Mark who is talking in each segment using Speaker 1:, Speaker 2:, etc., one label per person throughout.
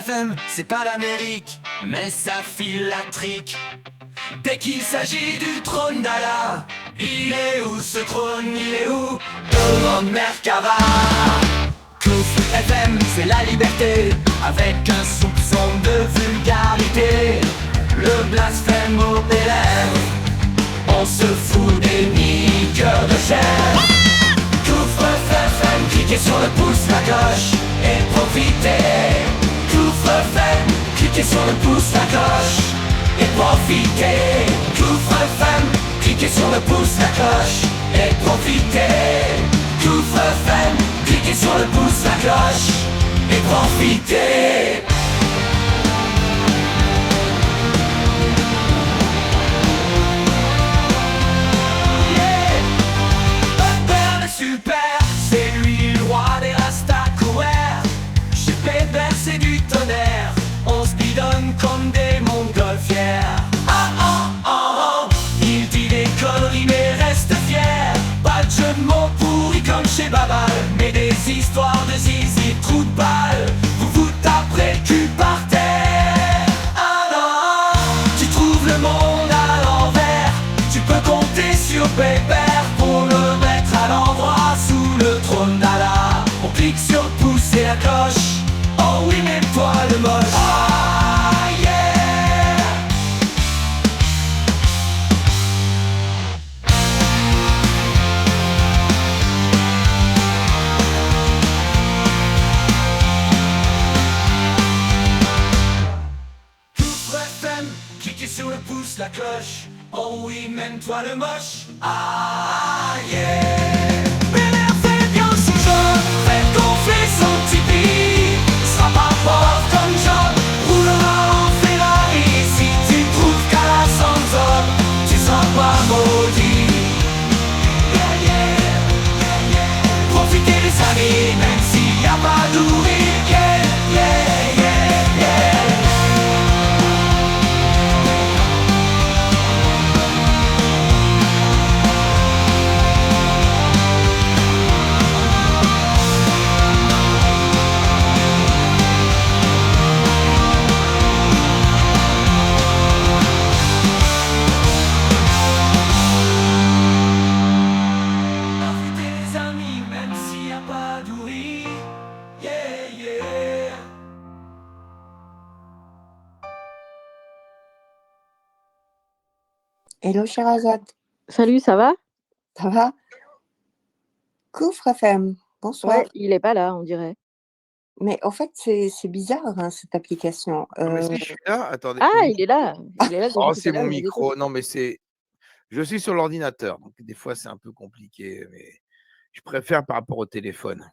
Speaker 1: FM, c'est pas l'Amérique, mais ça file la trique. Dès qu'il s'agit du trône d'Allah, il est où ce trône, il est où? Demande Merkava. Kouf FM, c'est la liberté, avec un soupçon de vulgarité. Le blasphème aux lèvres, on se fout des niqueurs de chair. Kouf FM, cliquez sur le pouce, la cloche et profitez. Kouf FM, cliquez sur le pouce, la cloche et profitez. Kouf FM, cliquez sur le pouce, la cloche et profitez. Kouf FM, cliquez sur le pouce, la cloche et profitez. Super, c'est lui le roi des rastaquouères. Chez Pébert c'est du tonnerre, on se bidonne comme des montgolfières. Il dit des conneries mais reste fier. Pas de jeu de mots pourris comme chez Babal, mais des histoires de zizi trou de balle. Vous vous taperez le cul par terre. Ah non, tu trouves le monde à l'envers. Tu peux compter sur Pébert pour le mettre à l'endroit sous le trône d'Allah. On clique sur le pouce et la cloche. Oh oui, mais toi le moche. Ah yeah. Kouf FM, cliquez sur le pouce, la cloche. Oh oui, même toi le moche. Ah yeah. Bébert fait bien son jeu, faites gonfler son Tipeee. Sera pas pauvre comme Job, roulera en Ferrari. Si tu trouves qu'à la Sanzone, tu seras pas maudit. Yeah, yeah, yeah, yeah. Profitez les amis, même s'il n'y a pas d'ouvrier. Yeah, yeah, yeah, yeah. Profitez les amis, même s'il n'y a pas d'ouvrier. Yeah, yeah.
Speaker 2: Hello Sherazade,
Speaker 3: Salut, ça va?
Speaker 2: ça va? Kouf FM, bonsoir.
Speaker 3: Ouais, il est pas là, on dirait.
Speaker 2: Mais en fait, c'est bizarre hein, cette application.
Speaker 4: Non, mais si, je suis là, attendez.
Speaker 3: Ah, il est là. Il est là depuis
Speaker 4: Oh,
Speaker 3: tout
Speaker 4: c'est
Speaker 3: à l'heure,
Speaker 4: mon
Speaker 3: il est
Speaker 4: micro. Non, mais c'est. Je suis sur l'ordinateur, donc des fois c'est un peu compliqué, mais je préfère par rapport au téléphone.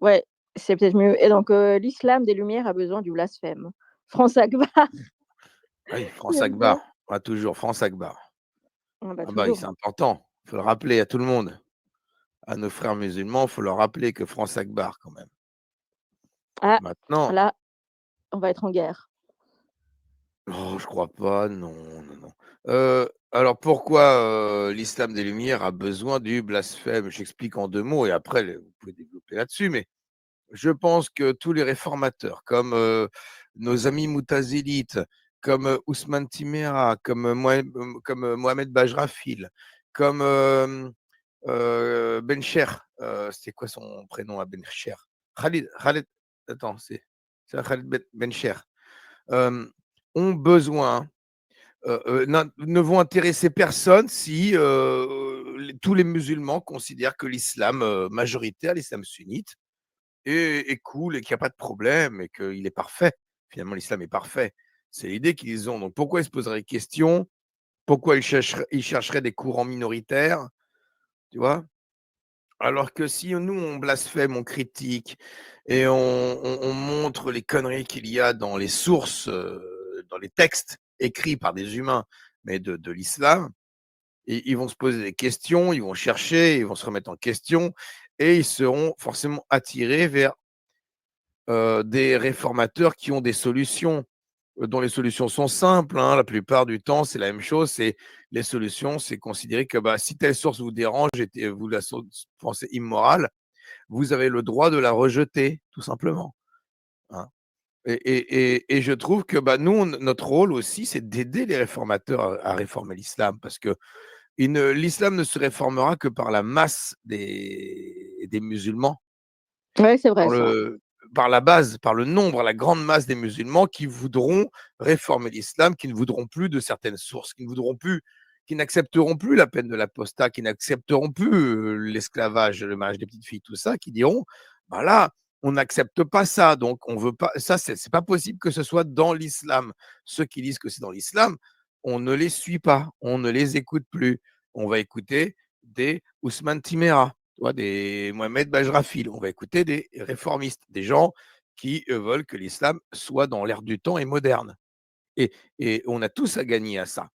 Speaker 3: Ouais, c'est peut-être mieux. Et donc, l'islam des Lumières a besoin du blasphème. France Akbar.
Speaker 4: Oui, France
Speaker 3: J'aime
Speaker 4: Akbar.
Speaker 3: bien.
Speaker 4: Ah, toujours, France Akbar.
Speaker 3: Ah bah,
Speaker 4: Ah bah oui,
Speaker 3: toujours.
Speaker 4: c'est important. Il faut le rappeler à tout le monde. À nos frères musulmans, il faut leur rappeler que France Akbar, quand même.
Speaker 3: Ah,
Speaker 4: Maintenant,
Speaker 3: là, on va être en guerre.
Speaker 4: oh, je crois pas, non, non, non. Alors pourquoi l'islam des Lumières a besoin du blasphème? J'explique en 2 mots et après, vous pouvez développer là-dessus, mais je pense que tous les réformateurs, comme nos amis moutazilites, comme Ousmane Timera, comme Mohamed Bajrafil, comme Bencher, c'était quoi son prénom à Bencher? Khalid, attends, c'est Khalid Bencher, ont besoin, ne vont intéresser personne si tous les musulmans considèrent que l'islam majoritaire, l'islam sunnite, est cool et qu'il n'y a pas de problème et qu'il est parfait. Finalement, l'islam est parfait. C'est l'idée qu'ils ont. Donc, pourquoi ils se poseraient des questions? Pourquoi ils chercheraient des courants minoritaires? Tu vois? Alors que si nous, on blasphème, on critique et on montre les conneries qu'il y a dans les sources, dans les textes écrits par des humains, mais de l'islam, et ils vont se poser des questions, ils vont chercher, ils vont se remettre en question et ils seront forcément attirés vers des réformateurs qui ont des solutions, dont les solutions sont simples, hein. La plupart du temps, c'est la même chose. Les solutions, c'est considérer que si telle source vous dérange et vous la pensez immorale, vous avez le droit de la rejeter, tout simplement. hein. Et je trouve que nous, notre rôle aussi, c'est d'aider les réformateurs à réformer l'islam, parce que l'islam ne se réformera que par la masse des musulmans,
Speaker 3: Ouais, c'est vrai
Speaker 4: par
Speaker 3: ça.
Speaker 4: par la base, par le nombre, la grande masse des musulmans qui voudront réformer l'islam, qui ne voudront plus de certaines sources, qui n'accepteront plus la peine de l'apostat, qui n'accepteront plus l'esclavage, le mariage des petites filles, tout ça, qui diront, là, on n'accepte pas ça, donc on veut pas, ça, c'est pas possible que ce soit dans l'islam. Ceux qui disent que c'est dans l'islam, on ne les suit pas, on ne les écoute plus. On va écouter des Ousmane Timera, des Mohamed Bajrafil. On va écouter des réformistes, des gens qui veulent que l'islam soit dans l'air du temps et moderne. Et on a tous à gagner à ça.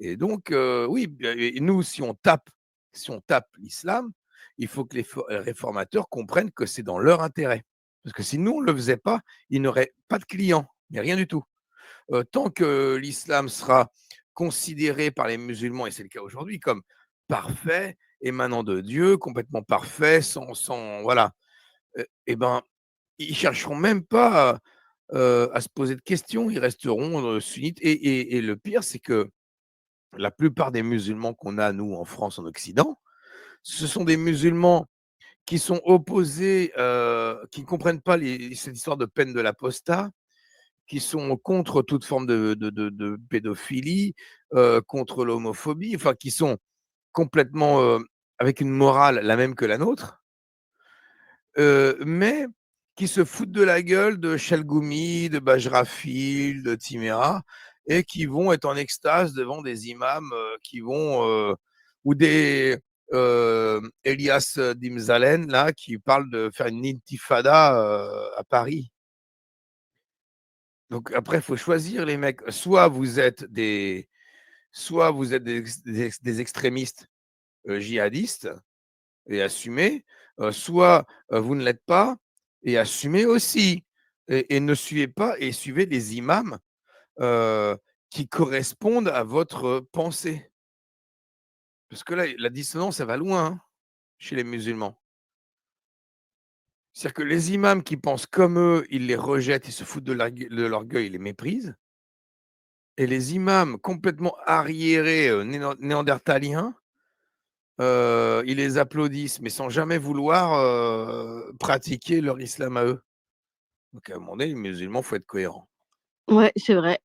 Speaker 4: Et donc, oui, et nous, si on tape l'islam, il faut que les réformateurs comprennent que c'est dans leur intérêt. Parce que si nous, on ne le faisait pas, ils n'auraient pas de clients, mais rien du tout. Tant que l'islam sera considéré par les musulmans, et c'est le cas aujourd'hui, comme parfait, émanant de Dieu, complètement parfait, voilà, et ben, ils chercheront même pas à se poser de questions, ils resteront sunnites. Et le pire, c'est que la plupart des musulmans qu'on a, nous, en France, en Occident, ce sont des musulmans qui sont opposés, qui ne comprennent pas cette histoire de peine de l'apostat, qui sont contre toute forme de pédophilie, contre l'homophobie, enfin, qui sont complètement avec une morale la même que la nôtre, mais qui se foutent de la gueule de Chalgoumi, de Bajrafil, de Timéra, et qui vont être en extase devant des imams qui vont, ou des Elias Dimzalen, là, qui parlent de faire une intifada à Paris. Donc après, il faut choisir les mecs. Soit vous êtes des extrémistes djihadistes et assumez, soit vous ne l'êtes pas et assumez aussi. Et ne suivez pas, et suivez les imams qui correspondent à votre pensée. Parce que là, la dissonance, ça va loin chez les musulmans. C'est-à-dire que les imams qui pensent comme eux, ils les rejettent, ils se foutent de l'orgueil, ils les méprisent. Et les imams complètement arriérés, néandertaliens, ils les applaudissent, mais sans jamais vouloir pratiquer leur islam à eux. Donc à un moment donné, les musulmans, il faut être cohérent.
Speaker 3: Ouais, c'est vrai.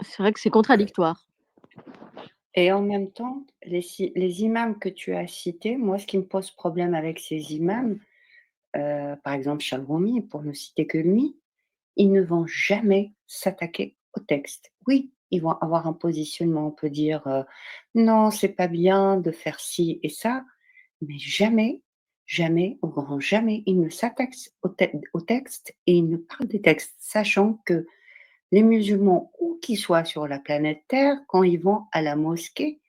Speaker 3: C'est vrai que c'est
Speaker 4: Ouais.
Speaker 3: contradictoire.
Speaker 2: Et en même temps, les imams que tu as cités, moi, ce qui me pose problème avec ces imams, par exemple Chalroumi, pour ne citer que lui, ils ne vont jamais s'attaquer au texte. Oui, ils vont avoir un positionnement, on peut dire, «Non, c'est pas bien de faire ci et ça», mais jamais, jamais, au grand jamais, ils ne s'attaquent au texte et ils ne parlent des textes, sachant que les musulmans, où qu'ils soient sur la planète Terre, quand ils vont à la mosquée,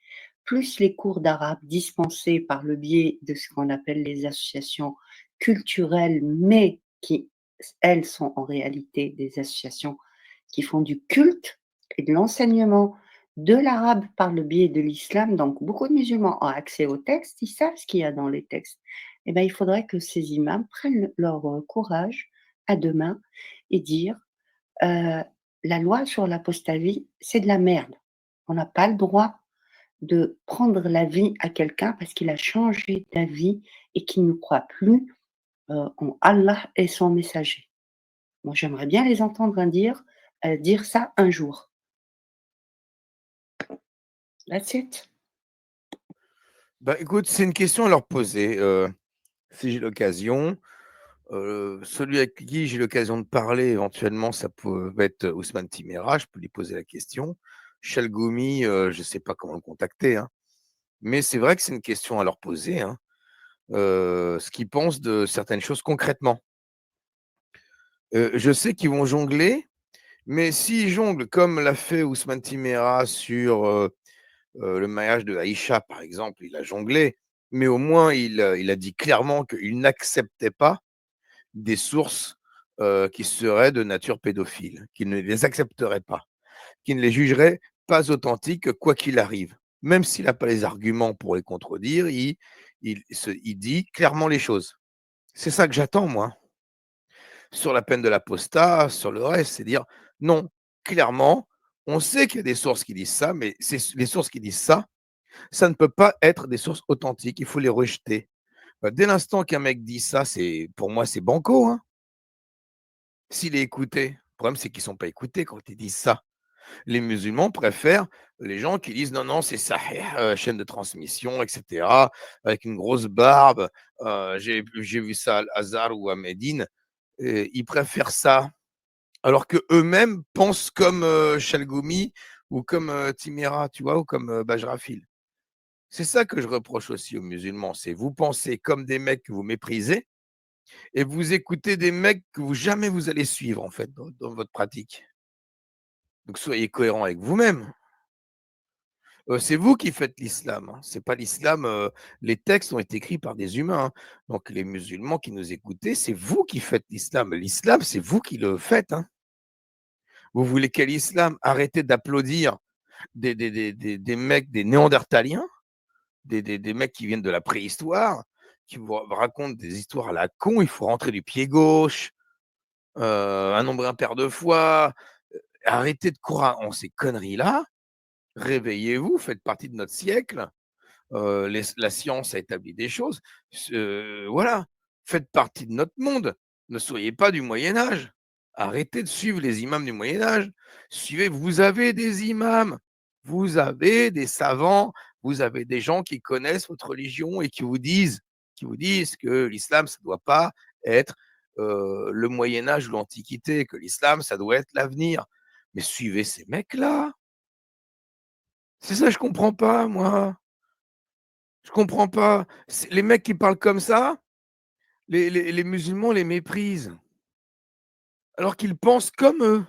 Speaker 2: plus les cours d'arabe dispensés par le biais de ce qu'on appelle les associations culturelles, mais qui, elles, sont en réalité des associations qui font du culte et de l'enseignement de l'arabe par le biais de l'islam. Donc, beaucoup de musulmans ont accès aux textes, ils savent ce qu'il y a dans les textes. Eh bien, il faudrait que ces imams prennent leur courage à deux mains et dire la loi sur l'apostasie, c'est de la merde. On n'a pas le droit de prendre la vie à quelqu'un parce qu'il a changé d'avis et qu'il ne croit plus en Allah et son messager. Moi, j'aimerais bien les entendre dire ça un jour. That's it.
Speaker 4: Écoute, c'est une question à leur poser. Si j'ai l'occasion, celui avec qui j'ai l'occasion de parler éventuellement, ça peut être Ousmane Timera, je peux lui poser la question. Chalgoumi, je ne sais pas comment le contacter, hein. Mais c'est vrai que c'est une question à leur poser, hein, ce qu'ils pensent de certaines choses concrètement. Je sais qu'ils vont jongler, mais s'ils jonglent comme l'a fait Ousmane Timera sur le mariage de Aïcha, par exemple, il a jonglé, mais au moins il a dit clairement qu'il n'acceptait pas des sources qui seraient de nature pédophile, qu'il ne les accepterait pas, qu'il ne les jugerait pas authentiques quoi qu'il arrive. Même s'il n'a pas les arguments pour les contredire, il dit clairement les choses. C'est ça que j'attends, moi. sur la peine de l'apostat, sur le reste. C'est dire: «Non, clairement, on sait qu'il y a des sources qui disent ça, mais les sources qui disent ça, ça ne peut pas être des sources authentiques, il faut les rejeter». Dès l'instant qu'un mec dit ça, pour moi, c'est banco, hein. S'il est écouté, le problème, c'est qu'ils sont pas écoutés quand ils disent ça. Les musulmans préfèrent les gens qui disent: «Non, non, c'est sahih, chaîne de transmission et cetera, avec une grosse barbe, j'ai vu ça à Al-Azhar ou à Médine», et ils préfèrent ça, alors qu'eux-mêmes pensent comme, Chalgoumi ou comme, Timéra, tu vois? Ou comme, Bajrafil. C'est ça que je reproche aussi aux musulmans, c'est vous pensez comme des mecs que vous méprisez et vous écoutez des mecs que jamais vous allez suivre, en fait, dans votre pratique. Donc soyez cohérents avec vous-même. C'est vous qui faites l'islam, hein, c'est pas l'islam, les textes ont été écrits par des humains, hein. Donc les musulmans qui nous écoutez, c'est vous qui faites l'islam. L'islam, c'est vous qui le faites, hein. Vous voulez quel islam? Arrêtez d'applaudir des mecs, des néandertaliens, des mecs qui viennent de la préhistoire, qui vous racontent des histoires à la con, il faut rentrer du pied gauche, un nombre impair de fois. Arrêtez de croire en ces conneries-là, réveillez-vous, faites partie de notre siècle. La science a établi des choses. Voilà, faites partie de notre monde. Ne soyez pas du Moyen Âge. Arrêtez de suivre les imams du Moyen Âge. Suivez, vous avez des imams, vous avez des savants, vous avez des gens qui connaissent votre religion et qui vous disent que l'islam, ça ne doit pas être le Moyen Âge ou l'Antiquité, que l'islam, ça doit être l'avenir. Mais suivez ces mecs-là. C'est ça, je comprends pas, moi. Je comprends pas. Les mecs qui parlent comme ça, les musulmans les méprisent, alors qu'ils pensent comme eux.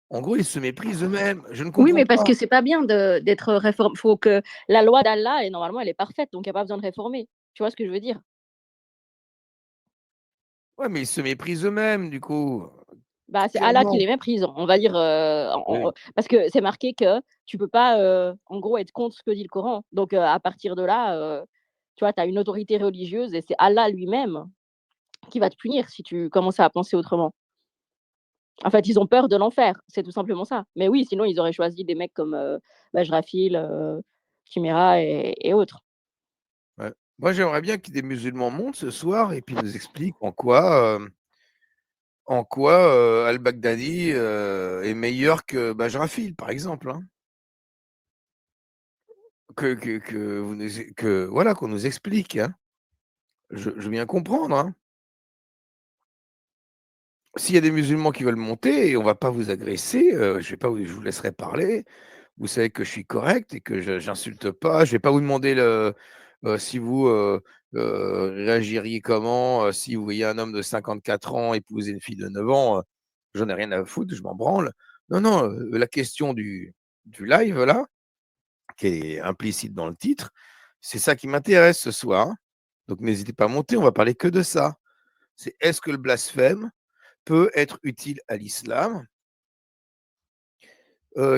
Speaker 4: En gros, ils se méprisent eux-mêmes. Je ne
Speaker 3: Oui,
Speaker 4: comprends
Speaker 3: mais parce
Speaker 4: pas.
Speaker 3: que c'est pas bien d'être réformé. Faut que la loi d'Allah, et normalement, elle est parfaite, donc il y a pas besoin de réformer. Tu vois ce que je veux dire?
Speaker 4: Ouais, mais ils se méprisent eux-mêmes, du coup,
Speaker 3: Bah, c'est Allah qui
Speaker 4: clairement.
Speaker 3: les méprise, on va dire,
Speaker 4: Oui.
Speaker 3: parce que c'est marqué que tu peux pas, en gros, être contre ce que dit le Coran. Donc, à partir de là, tu vois, tu as une autorité religieuse et c'est Allah lui-même qui va te punir si tu commences à penser autrement. En fait, ils ont peur de l'enfer, c'est tout simplement ça. Mais oui, sinon ils auraient choisi des mecs comme, Bajrafil, Chiméra et autres.
Speaker 4: Ouais. Moi, j'aimerais bien que des musulmans montent ce soir et puis nous expliquent en quoi, al-Baghdadi, est meilleur que Bajrafil, par exemple, hein. Voilà, qu'on nous explique, hein. Je veux bien comprendre, hein. S'il y a des musulmans qui veulent monter, on va pas vous agresser, je vous laisserai parler. Vous savez que je suis correct et que je j'insulte pas. Je vais pas vous demander si vous, réagiriez comment, si vous voyez un homme de 54 ans épouser une fille de 9 ans, j'en ai rien à foutre, je m'en branle. Non, non, la question du live là, qui est implicite dans le titre, c'est ça qui m'intéresse ce soir, hein. Donc n'hésitez pas à monter, on va parler que de ça. C'est est-ce que le blasphème peut être utile à l'islam?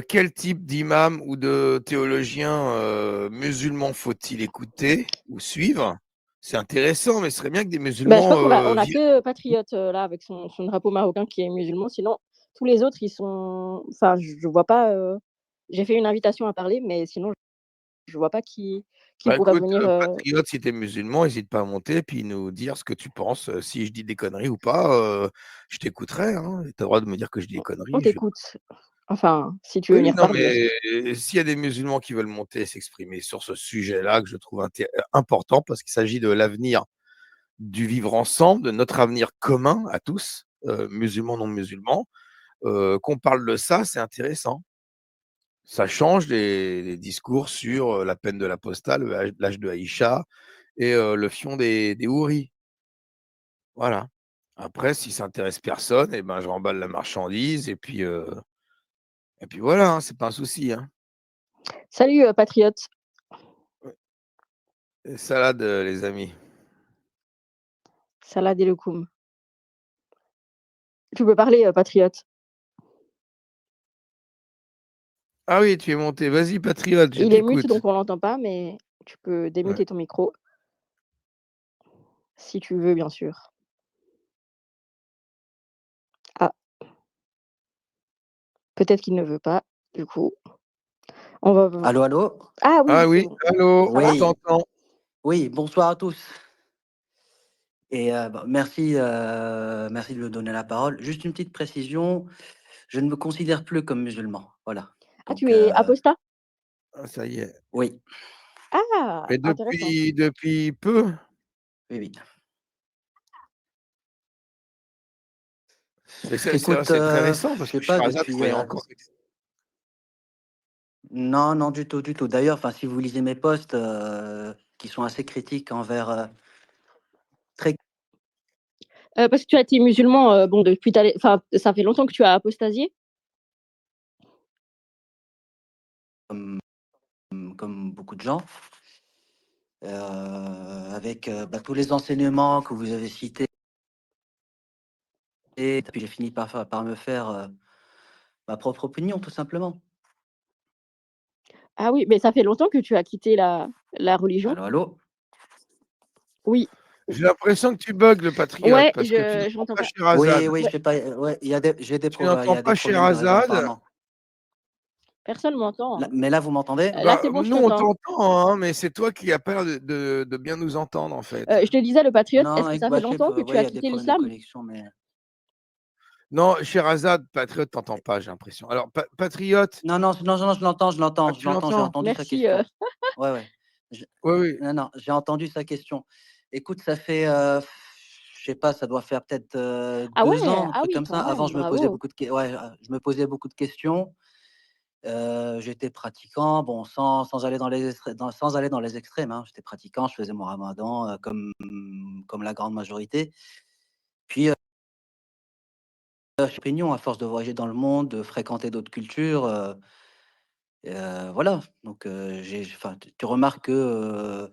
Speaker 4: Quel type d'imam ou de théologien, musulman faut-il écouter ou suivre? C'est intéressant, mais ce serait bien que des
Speaker 3: Bah, je crois
Speaker 4: musulmans,
Speaker 3: qu'on a
Speaker 4: viennent.
Speaker 3: que Patriote, là, avec son drapeau marocain qui est musulman. Sinon, tous les autres, ils sont enfin, je vois pas, j'ai fait une invitation à parler, mais sinon, je vois pas qui
Speaker 4: Bah,
Speaker 3: pourrait
Speaker 4: écoute,
Speaker 3: venir,
Speaker 4: patriote, si tu es musulman, hésite pas à monter puis nous dire ce que tu penses, si je dis des conneries ou pas, je t'écouterai, hein, tu as le droit de me dire que je dis des
Speaker 3: on
Speaker 4: conneries, je vais pas.
Speaker 3: t'écoute. Enfin, si tu veux
Speaker 4: Oui, oui,
Speaker 3: venir
Speaker 4: non,
Speaker 3: parler, bien sûr.
Speaker 4: mais s'il y a des musulmans qui veulent monter et s'exprimer sur ce sujet-là que je trouve important parce qu'il s'agit de l'avenir du vivre ensemble, de notre avenir commun à tous, musulmans, non musulmans, qu'on parle de ça, c'est intéressant. Ça change les discours sur, la peine de l'apostat, l'âge de Aïcha et le fion des houris. Voilà. Après, si ça intéresse personne et ben, je remballe la marchandise et puis voilà, hein, c'est pas un souci, hein.
Speaker 3: Salut, Patriote.
Speaker 4: Salade, les amis.
Speaker 3: Salah Deloukoum. Tu peux parler, Patriote.
Speaker 4: Ah oui, tu es monté. Vas-y patriote, je
Speaker 3: Il est mute,
Speaker 4: t'écoute.
Speaker 3: donc on l'entend pas, mais tu peux
Speaker 4: Ouais.
Speaker 3: démuter ton micro si tu veux, bien sûr. Peut-être qu'il ne veut pas, du coup. On va voir.
Speaker 5: Allô, allô?
Speaker 3: Ah
Speaker 4: Ah
Speaker 3: oui, c'est
Speaker 4: oui,
Speaker 3: bon.
Speaker 4: allô,
Speaker 3: Ça va?
Speaker 4: on
Speaker 5: Oui,
Speaker 4: t'entend.
Speaker 5: oui, bonsoir à tous et merci, merci de me donner la parole. Juste une petite précision, je ne me considère plus comme musulman, voilà.
Speaker 3: Ah,
Speaker 5: Donc
Speaker 3: tu es apostat?
Speaker 4: Ah, ça y est.
Speaker 5: oui,
Speaker 3: Ah!
Speaker 4: Mais
Speaker 3: Intéressant.
Speaker 4: depuis peu?
Speaker 5: oui, oui. Écoute,
Speaker 4: C'est très récent
Speaker 5: je
Speaker 4: parce
Speaker 5: sais
Speaker 4: que
Speaker 5: pas
Speaker 4: Sherazade
Speaker 5: depuis,
Speaker 4: croyait encore que
Speaker 5: non, non, du tout, du tout. D'ailleurs, enfin, si vous lisez mes posts, qui sont assez critiques envers, très
Speaker 3: Parce que tu as été musulman, bon, depuis ta enfin, ça fait longtemps que tu as apostasié?
Speaker 5: comme comme beaucoup de gens, avec, tous les enseignements que vous avez cités et puis j'ai fini par me faire, ma propre opinion, tout simplement.
Speaker 3: Ah oui, mais ça fait longtemps que tu as quitté la religion?
Speaker 5: Allô, allô?
Speaker 3: Oui.
Speaker 4: j'ai l'impression que tu bugs le patriote
Speaker 3: Ouais,
Speaker 4: parce que tu n'entends
Speaker 3: j'entends
Speaker 4: pas
Speaker 3: pas.
Speaker 5: Oui,
Speaker 4: Sherazade.
Speaker 5: oui, je
Speaker 3: Ouais,
Speaker 5: sais pas, ouais,
Speaker 4: Tu n'entends
Speaker 5: il y a des
Speaker 4: pas
Speaker 5: problèmes de réseau
Speaker 4: Sherazade.
Speaker 5: apparemment.
Speaker 3: personne m'entend,
Speaker 5: Là,
Speaker 3: hein.
Speaker 5: mais là, vous m'entendez?
Speaker 3: Là,
Speaker 4: Bah,
Speaker 3: c'est bon, je
Speaker 4: nous, on
Speaker 3: t'entends.
Speaker 4: t'entend, hein, mais c'est toi qui as peur de bien nous entendre, en fait.
Speaker 3: Je te disais, le patriote, est-ce
Speaker 5: Non,
Speaker 3: que
Speaker 5: et
Speaker 3: ça fait
Speaker 5: bah, je sais
Speaker 3: longtemps que
Speaker 5: pas,
Speaker 3: tu
Speaker 5: ouais, il
Speaker 3: as
Speaker 5: y a des
Speaker 3: quitté
Speaker 5: problèmes de
Speaker 3: l'islam?
Speaker 5: connexion, mais
Speaker 4: Non, Sherazade, patriote, t'entends pas, j'ai l'impression. Alors, patriote,
Speaker 5: non, non, non, non,
Speaker 4: ah,
Speaker 5: je
Speaker 4: tu
Speaker 5: l'entends, j'ai
Speaker 4: l'entends?
Speaker 5: entendu sa
Speaker 3: Merci,
Speaker 5: question. Ouais, ouais. Je
Speaker 4: Oui, oui.
Speaker 5: Non, non, j'ai entendu sa question. Écoute, ça fait, je sais pas, ça doit faire peut-être,
Speaker 3: ah
Speaker 5: 2
Speaker 3: ouais!
Speaker 5: ans, un
Speaker 3: Ah
Speaker 5: truc
Speaker 3: oui,
Speaker 5: comme
Speaker 3: quand
Speaker 5: ça. Avant,
Speaker 3: même,
Speaker 5: je me posais
Speaker 3: bravo.
Speaker 5: beaucoup de ques ouais, je me posais beaucoup de questions. J'étais pratiquant, bon, sans aller dans les sans aller dans les extrêmes, hein. J'étais pratiquant, je faisais mon ramadan, comme la grande majorité. Puis, opinion à force de voyager dans le monde, de fréquenter d'autres cultures, voilà. Donc, enfin, tu remarques que,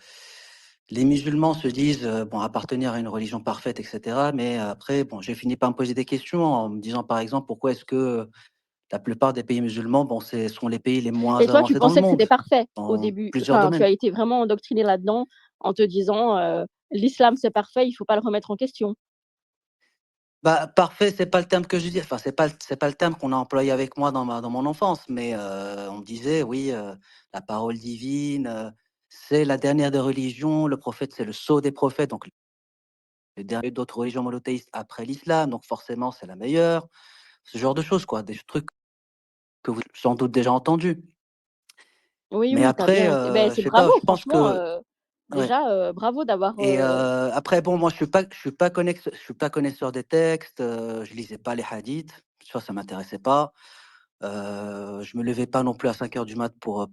Speaker 5: les musulmans se disent, bon, appartenir à une religion parfaite et cetera. Mais après, bon, j'ai fini par me poser des questions en me disant, par exemple, pourquoi est-ce que la plupart des pays musulmans, bon, ce sont les pays les moins
Speaker 3: Et toi, tu
Speaker 5: avancés dans le
Speaker 3: pensais que
Speaker 5: monde,
Speaker 3: c'était parfait au
Speaker 5: dans
Speaker 3: début?
Speaker 5: plusieurs
Speaker 3: Enfin, tu
Speaker 5: domaines.
Speaker 3: as été vraiment endoctriné là-dedans en te disant, «L'islam, c'est parfait, il faut pas le remettre en question».
Speaker 5: Bah, parfait, c'est pas le terme que je dis, enfin, c'est pas le terme qu'on a employé avec moi dans mon enfance, mais on me disait: «Oui, la parole divine, c'est la dernière des religions, le prophète, c'est le sceau des prophètes, donc le dernier d'autres religions monothéistes après l'islam, donc forcément, c'est la meilleure». Ce genre de choses, quoi, des trucs que vous avez sans doute déjà entendus.
Speaker 3: Oui,
Speaker 5: Mais
Speaker 3: oui, tu as
Speaker 5: après,
Speaker 3: bien été beh,
Speaker 5: je
Speaker 3: c'est
Speaker 5: sais pas,
Speaker 3: bravo
Speaker 5: je pense
Speaker 3: franchement,
Speaker 5: que ouais.
Speaker 3: déjà, bravo d'avoir,
Speaker 5: Et après bon, moi je suis pas connaisseur des textes, je lisais pas les hadiths, ça m'intéressait pas. Je me levais pas non plus à 5 heures du mat pour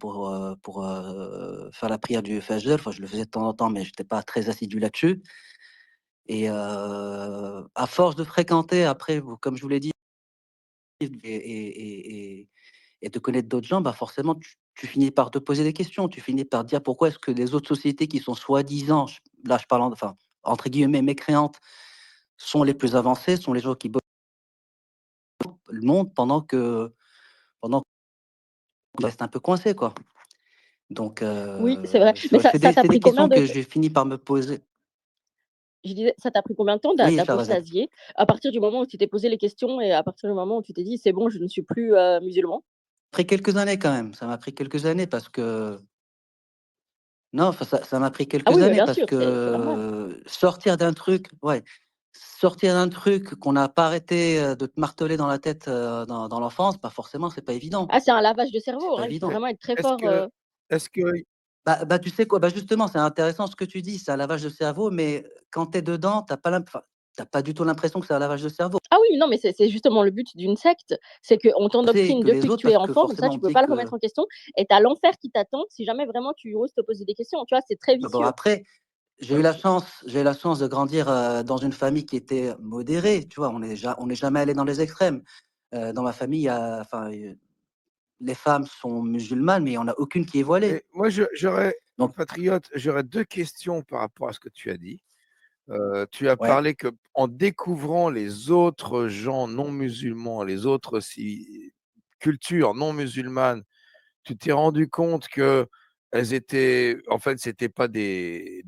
Speaker 5: faire la prière du fajr. Enfin, je le faisais de temps en temps, mais j'étais pas très assidu là-dessus. Et à force de fréquenter après, comme je vous l'ai dit et de connaître d'autres gens, bah, forcément tu finis par te poser des questions. Tu finis par dire: «Pourquoi est-ce que les autres sociétés qui sont soi-disant», là je parle enfin, entre guillemets «mécréantes», sont les plus avancées, sont les gens qui bossent le monde pendant qu'on reste un peu coincé, quoi. Donc
Speaker 3: oui, c'est vrai. Mais ça t'a
Speaker 5: c'est des
Speaker 3: pris combien
Speaker 5: questions
Speaker 3: de
Speaker 5: que
Speaker 3: t
Speaker 5: j'ai fini par me poser.
Speaker 3: je disais, ça t'a pris combien de temps
Speaker 5: Oui, Shahrazad.
Speaker 3: d'apostasier? À partir du moment où tu t'es posé les questions et à partir du moment où tu t'es dit: «C'est bon, je ne suis plus, musulman»?
Speaker 5: Pris quelques années quand même, ça m'a pris quelques années parce que non, enfin ça m'a pris
Speaker 3: Ah
Speaker 5: quelques
Speaker 3: oui, mais
Speaker 5: années
Speaker 3: bien
Speaker 5: parce
Speaker 3: sûr, c'est normal.
Speaker 5: que sortir d'un truc ouais, sortir d'un truc qu'on n'a pas arrêté, de te marteler dans la tête, dans l'enfance, bah, forcément c'est pas évident.
Speaker 3: Ah, c'est un lavage de
Speaker 5: C'est
Speaker 3: cerveau,
Speaker 5: pas
Speaker 3: hein, il faut
Speaker 5: évident.
Speaker 3: vraiment être très
Speaker 4: Est-ce
Speaker 3: fort,
Speaker 4: que est-ce que
Speaker 5: Bah, tu sais quoi? Bah, justement, c'est intéressant ce que tu dis, c'est un lavage de cerveau, mais quand tu es dedans, tu pas du tout l'impression que c'est un lavage de cerveau.
Speaker 3: ah oui, non, mais c'est justement le but d'une secte, c'est qu'on
Speaker 5: C'est
Speaker 3: t'endoctrine
Speaker 5: que les
Speaker 3: depuis que
Speaker 5: autres
Speaker 3: tu es
Speaker 5: parce que
Speaker 3: enfant, comme ça
Speaker 5: forcément on
Speaker 3: tu
Speaker 5: te
Speaker 3: peux
Speaker 5: dit
Speaker 3: pas le
Speaker 5: que
Speaker 3: remettre en question et tu as l'enfer qui t'attend si jamais vraiment tu oses te poser des questions, tu vois? C'est très
Speaker 5: bon
Speaker 3: vicieux.
Speaker 5: après, j'ai eu la chance de grandir, dans une famille qui était modérée, tu vois? On n'est jamais allé dans les extrêmes. Dans ma famille, il y a enfin, les femmes sont musulmanes, mais il y en a aucune qui est voilée.
Speaker 4: et moi, j'aurais
Speaker 5: Donc
Speaker 4: patriote, j'aurais 2 questions par rapport à ce que tu as dit. Tu as
Speaker 5: ouais.
Speaker 4: parlé qu'en découvrant les autres gens non musulmans, les autres cultures non musulmanes, tu t'es rendu compte qu'elles étaient en fait, c'était pas des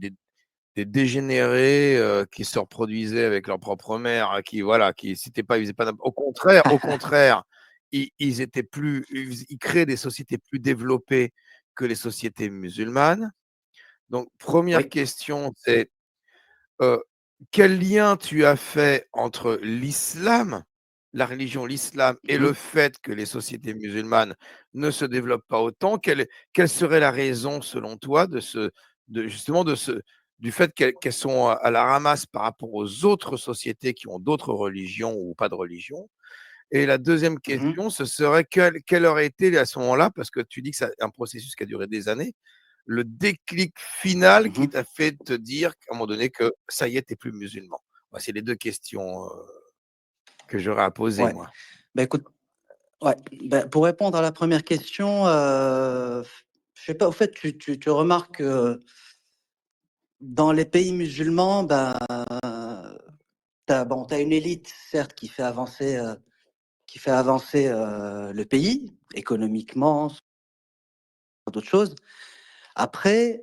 Speaker 4: dégénérés, qui se reproduisaient avec leur propre mère, qui voilà, qui c'était pas ils faisaient pas au contraire, ils étaient plus, ils créent des sociétés plus développées que les sociétés musulmanes. Donc, première
Speaker 5: Oui.
Speaker 4: question, c'est euh, quel lien tu as fait entre l'islam, la religion, l'islam, et le
Speaker 5: Mhm.
Speaker 4: fait que les sociétés musulmanes ne se développent pas autant? Quelle serait la raison, selon toi, justement du fait qu'elles sont à la ramasse par rapport aux autres sociétés qui ont d'autres religions ou pas de religion? Et la deuxième
Speaker 5: Mhm.
Speaker 4: question, ce serait quel aurait été à ce moment-là, parce que tu dis que c'est un processus qui a duré des années, le déclic final qui
Speaker 5: Mhm.
Speaker 4: t'a fait te dire qu'à un moment donné que ça y est, tu plus musulman? Bah, c'est les 2 questions, que j'aurais à poser
Speaker 5: Ouais.
Speaker 4: moi.
Speaker 5: Bah, écoute, ouais. Bah, pour répondre à la première question, je sais pas, au fait, tu remarques que dans les pays musulmans, ben, t'as une élite, certes, qui fait avancer le pays, économiquement, sur d'autres choses. Après,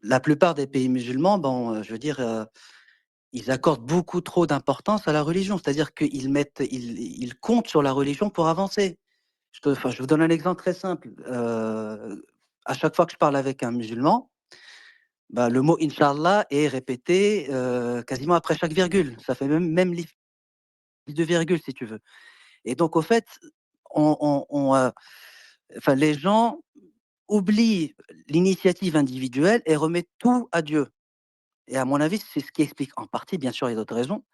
Speaker 5: la plupart des pays musulmans, bon, je veux dire, ils accordent beaucoup trop d'importance à la religion. C'est-à-dire ils comptent sur la religion pour avancer. Enfin, je vous donne un exemple très simple. À chaque fois que je parle avec un musulman, bah, le mot Inch'Allah est répété quasiment après chaque virgule. Ça fait même l'effet de virgule, si tu veux. Et donc, au fait, enfin, les gens oublient l'initiative individuelle et remettent tout à Dieu. Et à mon avis, c'est ce qui explique en partie, bien sûr, il y a d'autres raisons,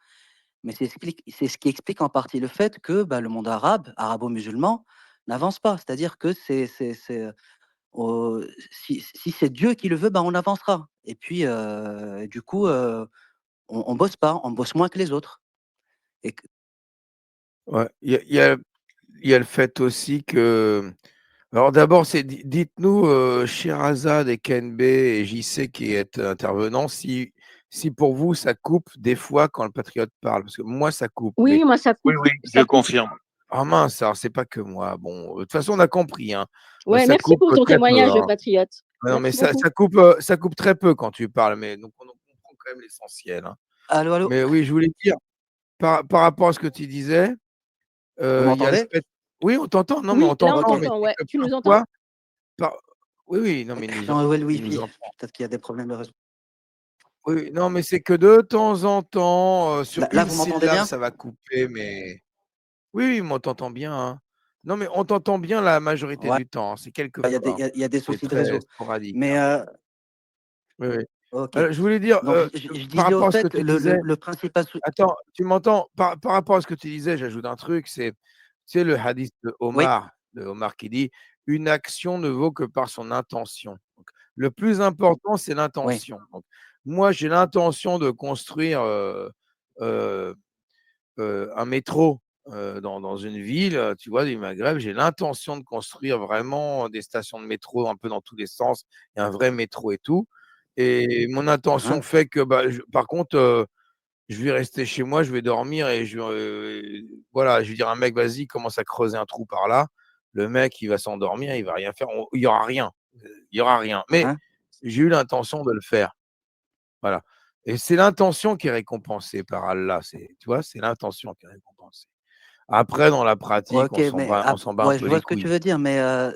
Speaker 5: mais c'est ce qui explique en partie le fait que bah, le monde arabe, arabo-musulman, n'avance pas. C'est-à-dire que si c'est Dieu qui le veut, bah, on avancera. Et puis, du coup, on bosse pas, on bosse moins que les autres. Et
Speaker 4: Ouais, il y a le fait aussi que alors d'abord, dites-nous, Sherazade et Kenbe et JC qui est intervenant, si pour vous ça coupe des fois quand le patriote parle? Parce que moi ça coupe, mais
Speaker 3: Oui, moi ça
Speaker 6: Oui,
Speaker 3: coupe,
Speaker 6: oui, je
Speaker 3: ça coupe.
Speaker 6: confirme.
Speaker 4: ah mince, alors c'est pas que moi. Bon, de toute façon on a compris, hein.
Speaker 3: Ouais,
Speaker 4: Ça
Speaker 3: merci
Speaker 4: coupe,
Speaker 3: pour ton
Speaker 4: très peu,
Speaker 3: témoignage,
Speaker 4: hein.
Speaker 3: patriote.
Speaker 4: Non, mais
Speaker 3: Merci
Speaker 4: ça
Speaker 3: beaucoup.
Speaker 4: ça coupe, ça coupe très peu quand tu parles, mais donc on en comprend quand même l'essentiel, hein.
Speaker 5: allô, allô,
Speaker 4: Mais oui, je voulais dire, par rapport à ce que tu disais,
Speaker 5: vous
Speaker 4: il y a le
Speaker 5: m'entendez?
Speaker 4: fait oui, on t'entend, non, mais on
Speaker 3: Oui, là on
Speaker 5: Ok.
Speaker 4: t'entend, mais
Speaker 3: t'entend,
Speaker 4: c'est
Speaker 3: ouais.
Speaker 4: que
Speaker 3: Tu nous entends?
Speaker 4: parfois par oui, oui, non,
Speaker 5: Oui,
Speaker 4: mais
Speaker 5: non, ouais, le
Speaker 4: il nous
Speaker 5: Wi-Fi.
Speaker 4: entend.
Speaker 5: Peut-être qu'il y a des problèmes de réseau.
Speaker 4: Oui, non, mais c'est que de temps en temps, sur
Speaker 5: Là,
Speaker 4: une
Speaker 5: vous m'entendez
Speaker 4: syllabe,
Speaker 5: bien?
Speaker 4: ça va couper, mais oui, oui, mais on t'entend bien, hein. Non, mais on t'entend bien la majorité
Speaker 5: Ouais,
Speaker 4: du temps, hein, c'est
Speaker 5: il y a des,
Speaker 4: quelquefois, hein.
Speaker 5: il y a des
Speaker 4: C'est
Speaker 5: soucis de
Speaker 4: très
Speaker 5: réseau.
Speaker 4: sporadique,
Speaker 5: Mais,
Speaker 4: hein. Oui, oui.
Speaker 5: ok.
Speaker 4: Je voulais dire,
Speaker 5: Donc, je
Speaker 4: par
Speaker 5: disais au
Speaker 4: rapport à ce que
Speaker 5: fait,
Speaker 4: tu disais
Speaker 5: le principal
Speaker 4: attends, tu m'entends? Par rapport à ce que tu disais, j'ajoute un truc, c'est tu sais le hadith
Speaker 5: oui,
Speaker 4: de Omar qui dit: «Une action ne vaut que par son intention». Donc le plus important, c'est
Speaker 5: oui.
Speaker 4: l'intention. Donc moi, j'ai l'intention de construire, heu un métro, dans une ville, tu vois, du Maghreb. J'ai l'intention de construire vraiment des stations de métro un peu dans tous les sens et un vrai métro et tout et mon intention
Speaker 5: Hein,
Speaker 4: fait que, bah, par contre, je vais rester chez moi, je vais dormir et voilà, je vais dire à un mec: «Vas-y, commence à creuser un trou par là». Le mec, il va s'endormir, il va rien faire, il y aura rien, il y aura rien. Mais
Speaker 5: hein.
Speaker 4: j'ai eu l'intention de le faire, voilà et c'est l'intention qui est récompensée par Allah, tu vois? C'est l'intention qui est récompensée. Après dans la pratique,
Speaker 5: Ok, mais
Speaker 4: on s'en bat un
Speaker 5: ouais,
Speaker 4: peu
Speaker 5: je vois
Speaker 4: les
Speaker 5: ce que tu
Speaker 4: couilles.
Speaker 5: veux dire, mais euh,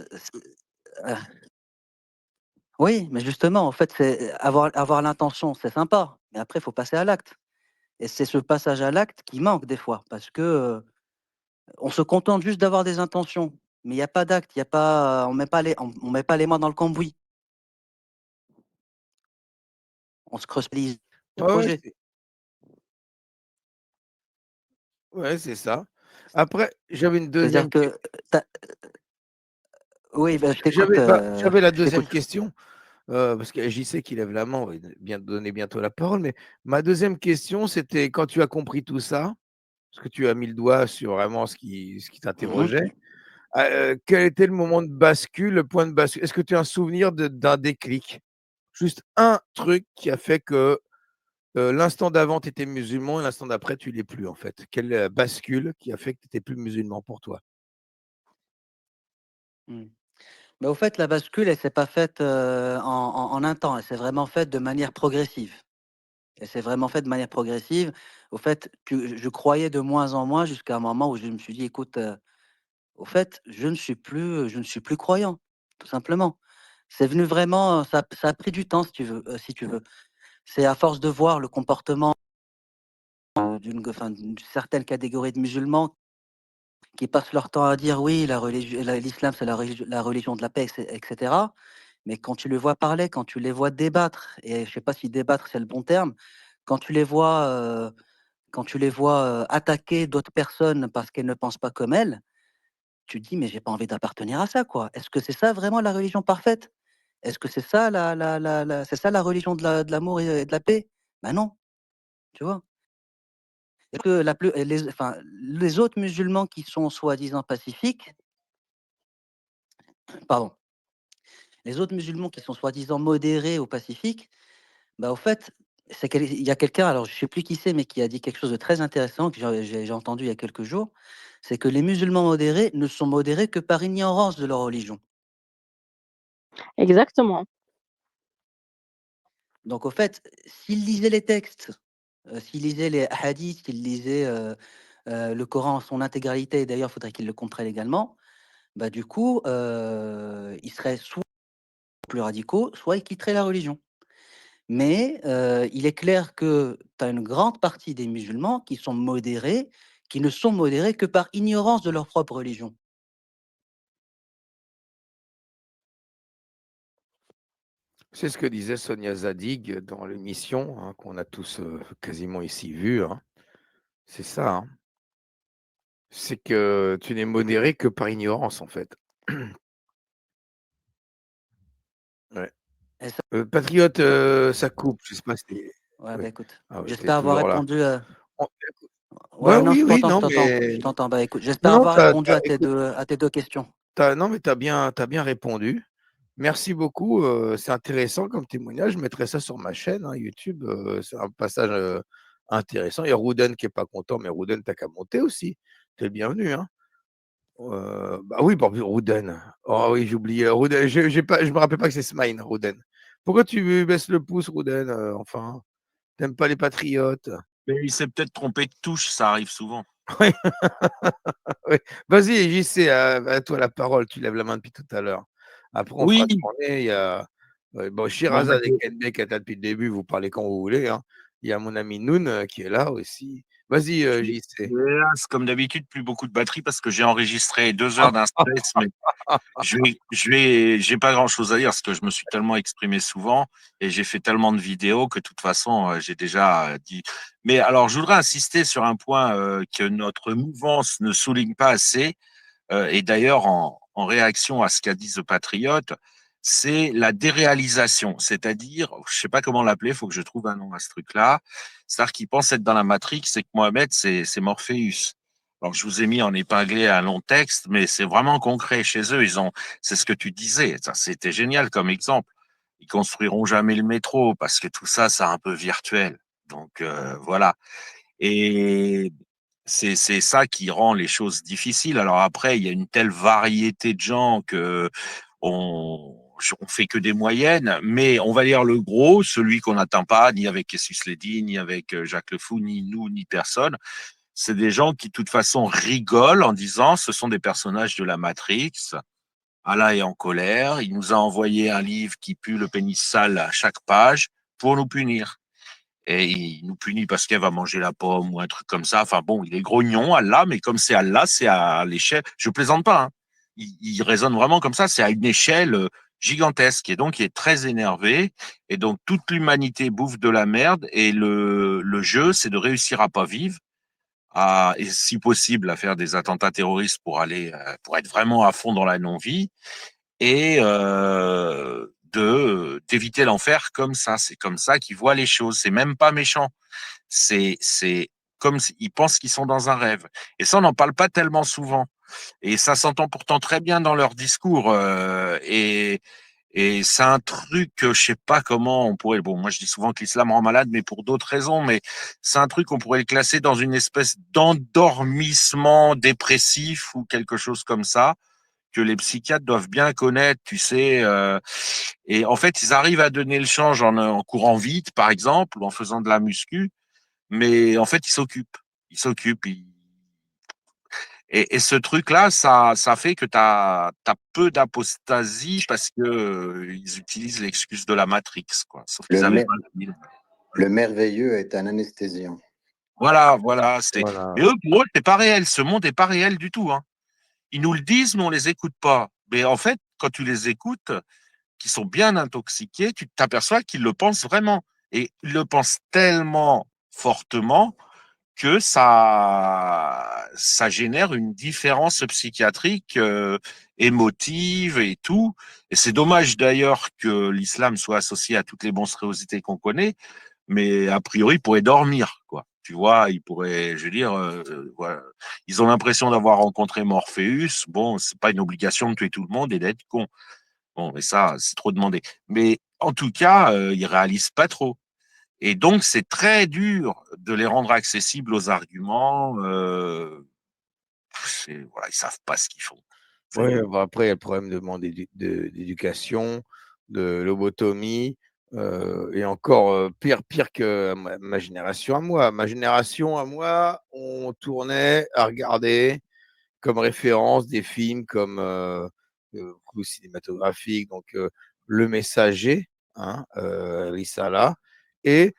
Speaker 5: oui, mais justement, en fait, c'est avoir l'intention, c'est sympa, mais après, il faut passer à l'acte. Et c'est ce passage à l'acte qui manque des fois, parce que on se contente juste d'avoir des intentions, mais il n'y a pas d'acte, il y a pas, on met pas les mains dans le cambouis, on se creuse le
Speaker 4: Ouais,
Speaker 5: projet.
Speaker 4: c'est ça. Après, j'avais une
Speaker 5: C'est-à-dire
Speaker 4: deuxième ques
Speaker 5: que, t'as- oui, ben,
Speaker 4: j'avais la
Speaker 5: je t'écoute.
Speaker 4: deuxième question. Parce que JC qui lève la main, on va bien donner bientôt la parole, mais ma deuxième question, c'était quand tu as compris tout ça, parce que tu as mis le doigt sur vraiment ce qui
Speaker 5: Mhm.
Speaker 4: t'interrogeait, quel était le moment de bascule, le point de bascule? Est-ce que tu as un souvenir d'un déclic? Juste un truc qui a fait que, l'instant d'avant, tu étais musulman et l'instant d'après, tu l'es plus, en fait? Quelle, bascule qui a fait que tu étais plus musulman pour toi?
Speaker 5: Mm. Mais au fait, la bascule, elle s'est pas faite en un temps, elle s'est vraiment faite de manière progressive. Et c'est vraiment fait de manière progressive. Au fait, je croyais de moins en moins jusqu'à un moment où je me suis dit: «Écoute, au fait, je ne suis plus croyant», tout simplement. C'est venu vraiment, ça a pris du temps si tu veux. C'est à force de voir le comportement, d'une certaine catégorie de musulmans qui passent leur temps à dire: «Oui, l'islam, c'est la religion de la paix», et cetera. Mais quand tu les vois parler, quand tu les vois débattre, et je sais pas si débattre, c'est le bon terme, quand tu les vois, attaquer d'autres personnes parce qu'elles ne pensent pas comme elles, tu te dis: «Mais j'ai pas envie d'appartenir à ça, quoi». Est-ce que c'est ça vraiment la religion parfaite? Est-ce que c'est ça c'est ça la religion de l'amour et de la paix? Ben non, tu vois? Et que la plus les autres musulmans qui sont soi-disant pacifiques, pardon, les autres musulmans qui sont soi-disant modérés ou pacifiques, bah, au fait, il y a quelqu'un, alors je sais plus qui c'est, mais qui a dit quelque chose de très intéressant que j'ai entendu il y a quelques jours, c'est que les musulmans modérés ne sont modérés que par ignorance de leur religion.
Speaker 3: Exactement.
Speaker 5: Donc au fait, s'ils lisaient les textes, s'ils lisaient les hadiths, s'ils lisaient, le Coran en son intégralité, et d'ailleurs, il faudrait qu'ils le comprennent également, bah, du coup, ils seraient soit plus radicaux, soit ils quitteraient la religion. Mais, il est clair que tu as une grande partie des musulmans qui sont modérés, qui ne sont modérés que par ignorance de leur propre religion.
Speaker 4: C'est ce que disait Sonia Zadig dans l'émission, hein, qu'on a tous quasiment ici vue, hein. C'est ça, hein. C'est que tu n'es modéré que par ignorance, en fait. Ouais.
Speaker 5: Et ça
Speaker 4: Patriote, ça coupe, je sais pas si
Speaker 5: ouais,
Speaker 4: oui.
Speaker 5: bah, écoute,
Speaker 4: Ah ouais, tu
Speaker 5: j'espère avoir
Speaker 4: toujours là.
Speaker 5: répondu,
Speaker 4: On
Speaker 5: ouais,
Speaker 4: bah,
Speaker 5: non,
Speaker 4: oui, oui,
Speaker 5: je
Speaker 4: non,
Speaker 5: t'entends,
Speaker 4: mais
Speaker 5: je t'entends. Bah, écoute,
Speaker 4: non,
Speaker 5: j'espère
Speaker 4: non,
Speaker 5: avoir
Speaker 4: tu
Speaker 5: répondu
Speaker 4: écoute,
Speaker 5: à tes 2 questions.
Speaker 4: non, mais tu bien répondu. Merci beaucoup, c'est intéressant comme témoignage. Je mettrai ça sur ma chaîne, hein, YouTube, c'est un passage, intéressant. Il y a Rouden qui est pas content, mais Rouden, tu qu'à monter aussi. Tu es le bienvenu, hein. Bah, oui, par Rouden. Oh oui, j'ai oublié Rouden, j'ai pas je me rappelle pas que c'est Smaïn, Rouden. Pourquoi tu baisses le pouce, Rouden, enfin? Tu pas les patriotes?
Speaker 6: Mais il s'est peut-être trompé de touche, ça arrive souvent.
Speaker 4: Oui, oui. Vas-y, JC, à toi la parole, tu lèves la main depuis tout à l'heure. Après, on fera
Speaker 6: Oui,
Speaker 4: tourner, il y a, bon,
Speaker 6: bon, bah,
Speaker 4: Shirazad et Kenbek qui est là depuis le début, vous parlez quand vous voulez, hein. Il y a mon ami Noun, qui est là aussi. Vas-y, JC.
Speaker 6: hélas, comme d'habitude, plus beaucoup de batterie parce que j'ai enregistré 2 heures d'un stress, mais j'ai pas grand-chose à dire parce que je me suis tellement exprimé souvent et j'ai fait tellement de vidéos que de toute façon, j'ai déjà dit. Mais alors, je voudrais insister sur un point que notre mouvance ne souligne pas assez. Et d'ailleurs, en réaction à ce qu'a dit The Patriot, c'est la déréalisation. C'est-à-dire, je ne sais pas comment l'appeler, il faut que je trouve un nom à ce truc-là. C'est-à-dire qu'il pense être dans la Matrix et que Mohamed, c'est Morpheus. Alors, je vous ai mis en épinglé un long texte, mais c'est vraiment concret chez eux. C'est ce que tu disais. Ça, c'était génial comme exemple. Ils construiront jamais le métro parce que tout ça, c'est un peu virtuel. Donc, voilà. Et c'est ça qui rend les choses difficiles. Alors après, il y a une telle variété de gens que on fait que des moyennes, mais on va dire le gros, celui qu'on n'atteint pas, ni avec Jesus Ledy, ni avec Jacques Le Fou, ni nous, ni personne. C'est des gens qui, de toute façon, rigolent en disant ce sont des personnages de la Matrix. Allah est en colère. Il nous a envoyé un livre qui pue le pénis sale à chaque page pour nous punir et il nous punit parce qu'elle va manger la pomme ou un truc comme ça. Enfin bon, il est grognon, Allah, mais comme c'est Allah, c'est à l'échelle. Je plaisante pas, hein. Il raisonne vraiment comme ça, c'est à une échelle gigantesque. Et donc, il est très énervé. Et donc, toute l'humanité bouffe de la merde. Et le jeu, c'est de réussir à pas vivre, et si possible, à faire des attentats terroristes pour aller, pour être vraiment à fond dans la non-vie et d'éviter l'enfer comme ça. C'est comme ça qu'ils voient les choses. C'est même pas méchant. C'est comme s'ils pensent qu'ils sont dans un rêve. Et ça, on n'en parle pas tellement souvent. Et ça s'entend pourtant très bien dans leur discours. Et c'est un truc que je sais pas comment on pourrait. Bon, moi je dis souvent que l'islam rend malade, mais pour d'autres raisons. Mais c'est un truc qu'on pourrait le classer dans une espèce d'endormissement dépressif ou quelque chose comme ça que les psychiatres doivent bien connaître, tu sais. Et en fait, ils arrivent à donner le change en courant vite, par exemple, ou en faisant de la muscu, mais en fait, ils s'occupent. Ils s'occupent. Et ce truc-là, ça fait que tu as peu d'apostasie parce que ils utilisent l'excuse de la Matrix, quoi. Sauf qu'ils
Speaker 7: Le,
Speaker 6: avaient
Speaker 7: mer-
Speaker 6: pas le film.
Speaker 7: le merveilleux est un anesthésiant.
Speaker 6: Voilà.
Speaker 4: Voilà.
Speaker 6: Mais eux, pour eux, c'est pas réel. Ce monde est pas réel du tout, hein. Ils nous le disent, mais on les écoute pas. Mais en fait, quand tu les écoutes, qui sont bien intoxiqués, tu t'aperçois qu'ils le pensent vraiment. Et ils le pensent tellement fortement que ça génère une différence psychiatrique, émotive et tout. Et c'est dommage d'ailleurs que l'islam soit associé à toutes les monstruosités qu'on connaît, mais a priori, il pourrait dormir, quoi. Tu vois, il pourrait, je veux dire, voilà. Ils ont l'impression d'avoir rencontré Morpheus. Bon, c'est pas une obligation de tuer tout le monde et d'être con. Bon, mais ça, c'est trop demandé. Mais en tout cas, ils réalisent pas trop. Et donc, c'est très dur de les rendre accessibles aux arguments. Voilà, ils savent pas ce qu'ils font.
Speaker 4: Ouais, bon, après, il y a le problème de manque d'éducation, de lobotomie, et encore pire que ma génération à moi. Ma génération à moi, on tournait à regarder comme référence des films comme coup cinématographique, donc Le Messager, hein, Risala, et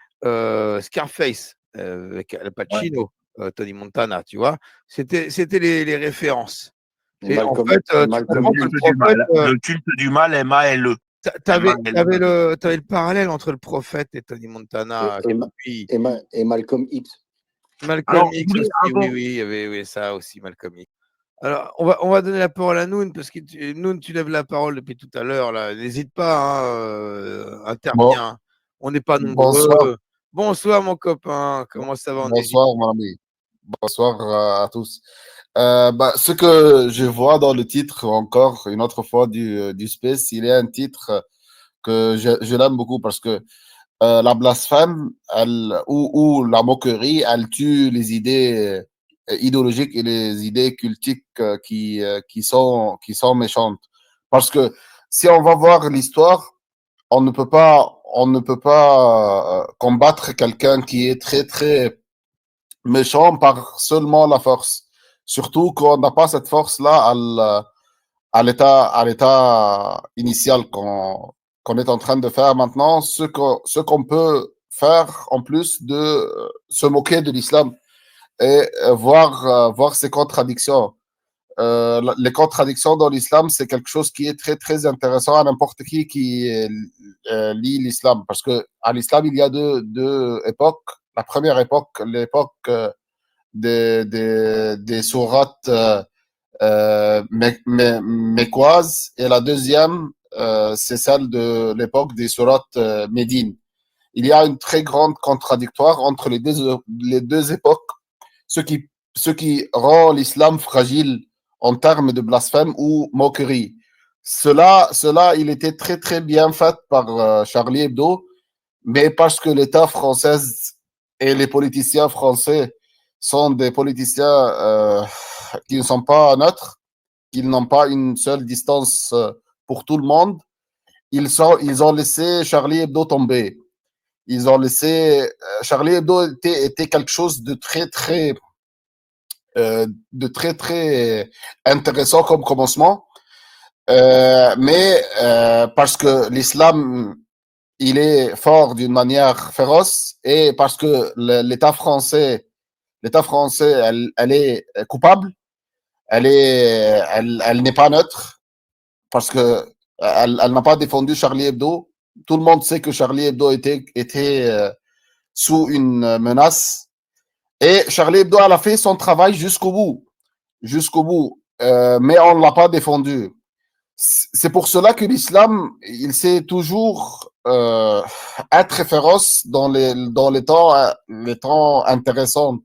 Speaker 4: Scarface avec Al Pacino, Tony Montana, tu vois. C'était les références.
Speaker 7: Et
Speaker 4: Et en
Speaker 7: Malcolm,
Speaker 4: fait, tu
Speaker 7: Malcolm
Speaker 4: comprends que
Speaker 7: X.
Speaker 4: le prophète,
Speaker 6: Le culte du mal, M-A-L-E.
Speaker 4: t'avais
Speaker 6: M-A-L-E.
Speaker 4: le parallèle entre le prophète et Tony Montana. Puis
Speaker 7: et Malcolm X.
Speaker 4: Malcolm
Speaker 6: Alors, je
Speaker 4: X
Speaker 6: voulais
Speaker 4: aussi,
Speaker 6: avant.
Speaker 4: oui, il y avait ça aussi, Malcolm X. Alors, on va donner la parole à Noun, parce que Noun, tu lèves la parole depuis tout à l'heure, là. N'hésite pas, hein,
Speaker 8: Bon,
Speaker 4: interviens. On n'est pas
Speaker 8: bonsoir,
Speaker 4: nombreux. Bonsoir, mon copain. Comment ça va en Égypte?
Speaker 8: bonsoir, mon ami. Bonsoir à tous. Ce que je vois dans le titre, encore une autre fois du Space, il y a un titre que je l'aime beaucoup parce que la blasphème ou la moquerie, elle tue les idées idéologiques et les idées cultiques qui sont méchantes. Parce que si on va voir l'histoire, on ne peut pas combattre quelqu'un qui est très, très méchant par seulement la force. Surtout qu'on n'a pas cette force-là à l'état initial qu'on est en train de faire maintenant. Ce qu'on peut faire en plus de se moquer de l'islam et voir ses contradictions. Les contradictions dans l'islam, c'est quelque chose qui est très, très intéressant à n'importe qui lit l'islam. Parce que à l'islam, il y a deux époques. La première époque, l'époque des sourates mécoises, et la deuxième, c'est celle de l'époque des sourates médines. Il y a une très grande contradictoire entre les deux époques, ce qui, ce qui rend l'islam fragile en termes de blasphème ou moquerie. Cela, il était très, très bien fait par Charlie Hebdo, mais parce que l'État français et les politiciens français sont des politiciens qui ne sont pas neutres, qui n'ont pas une seule distance pour tout le monde, ils ont laissé Charlie Hebdo tomber. Ils ont laissé Charlie Hebdo était quelque chose de très très intéressant comme commencement, mais parce que l'islam il est fort d'une manière féroce et parce que l'État français, elle est coupable, elle n'est pas neutre parce que elle n'a pas défendu Charlie Hebdo. Tout le monde sait que Charlie Hebdo était sous une menace. Et Charlie Hebdo, elle a fait son travail jusqu'au bout, mais on ne l'a pas défendu. C'est pour cela que l'islam, il sait toujours être féroce dans les temps intéressants.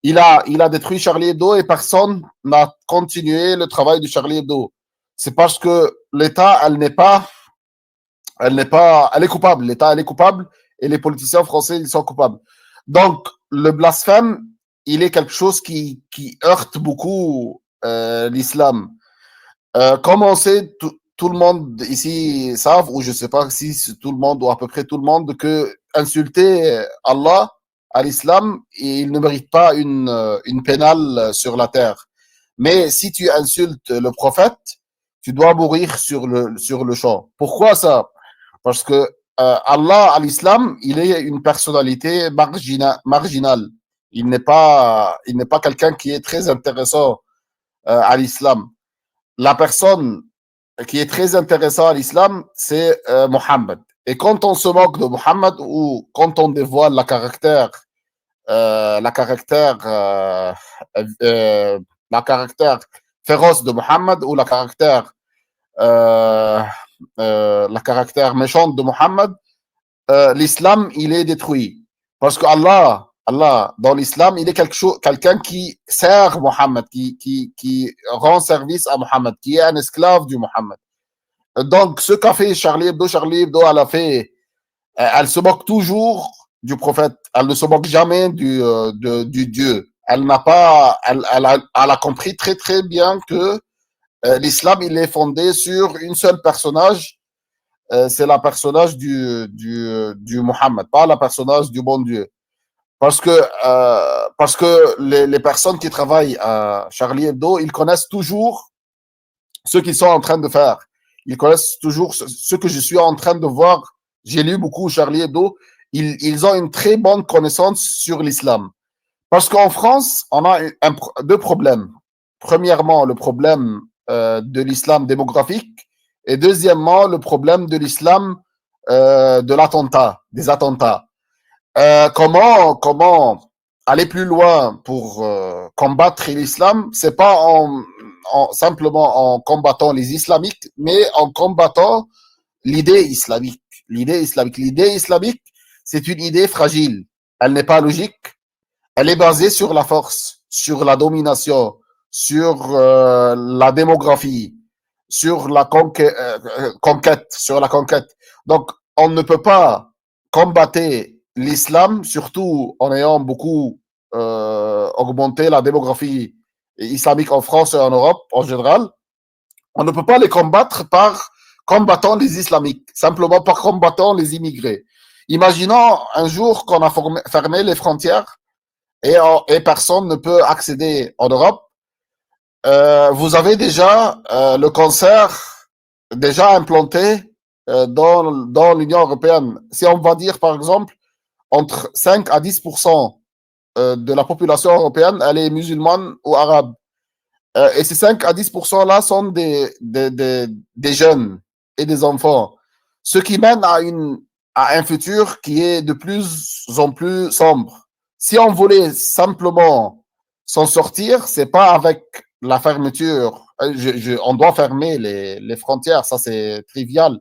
Speaker 8: Il a détruit Charlie Hebdo et personne n'a continué le travail de Charlie Hebdo. C'est parce que l'État, elle est coupable. L'État, elle est coupable et les politiciens français, ils sont coupables. Donc, le blasphème, il est quelque chose qui heurte beaucoup l'islam. Comme on sait, tout le monde ici savent, ou je ne sais pas si tout le monde, ou à peu près tout le monde, que insulter Allah à l'islam, il ne mérite pas une pénale sur la terre. Mais si tu insultes le prophète, tu dois mourir sur le champ. Pourquoi ça? Parce que Allah à l'islam, il est une personnalité marginale. Il n'est pas quelqu'un qui est très intéressant à l'islam. La personne qui est très intéressante à l'islam, c'est Mohammed. Et quand on se moque de Mohammed ou quand on dévoile la caractère féroce de Mohammed ou la caractère méchante de Mohammed, l'islam, il est détruit. Parce que Allah, dans l'islam, il est quelqu'un qui sert Mohammed, qui rend service à Mohammed, qui est un esclave du Mohammed. Donc, ce qu'a fait Charlie Hebdo, elle a fait, elle se moque toujours du prophète. Elle ne se moque jamais du Dieu. Elle a compris très, très bien que l'islam, il est fondé sur une seule personnage. C'est la personnage du Mohammed, pas la personnage du bon Dieu. Parce que les personnes qui travaillent à Charlie Hebdo, ils connaissent toujours ce qu'ils sont en train de faire. Ils connaissent toujours ce que je suis en train de voir. J'ai lu beaucoup Charlie Hebdo. Ils ont une très bonne connaissance sur l'islam. Parce qu'en France, on a deux problèmes. Premièrement, le problème de l'islam démographique et deuxièmement, le problème de l'islam des attentats. Comment aller plus loin pour combattre l'islam? C'est pas simplement en combattant les islamiques, mais en combattant l'idée islamique. L'idée islamique, c'est une idée fragile. Elle n'est pas logique. Elle est basée sur la force, sur la domination, sur la démographie, sur la conquête. Donc, on ne peut pas combattre l'islam, surtout en ayant beaucoup augmenté la démographie islamique en France et en Europe en général. On ne peut pas les combattre par combattant les islamiques, simplement par combattant les immigrés. Imaginons un jour qu'on a fermé les frontières et personne ne peut accéder en Europe. Vous avez déjà le cancer déjà implanté dans l'Union européenne. Si on va dire, par exemple, entre 5 à 10% de la population européenne, elle est musulmane ou arabe. Et ces 5 à 10%-là sont des jeunes et des enfants. Ce qui mène à un futur qui est de plus en plus sombre. Si on voulait simplement s'en sortir, c'est pas avec la fermeture. On doit fermer les frontières, ça c'est trivial.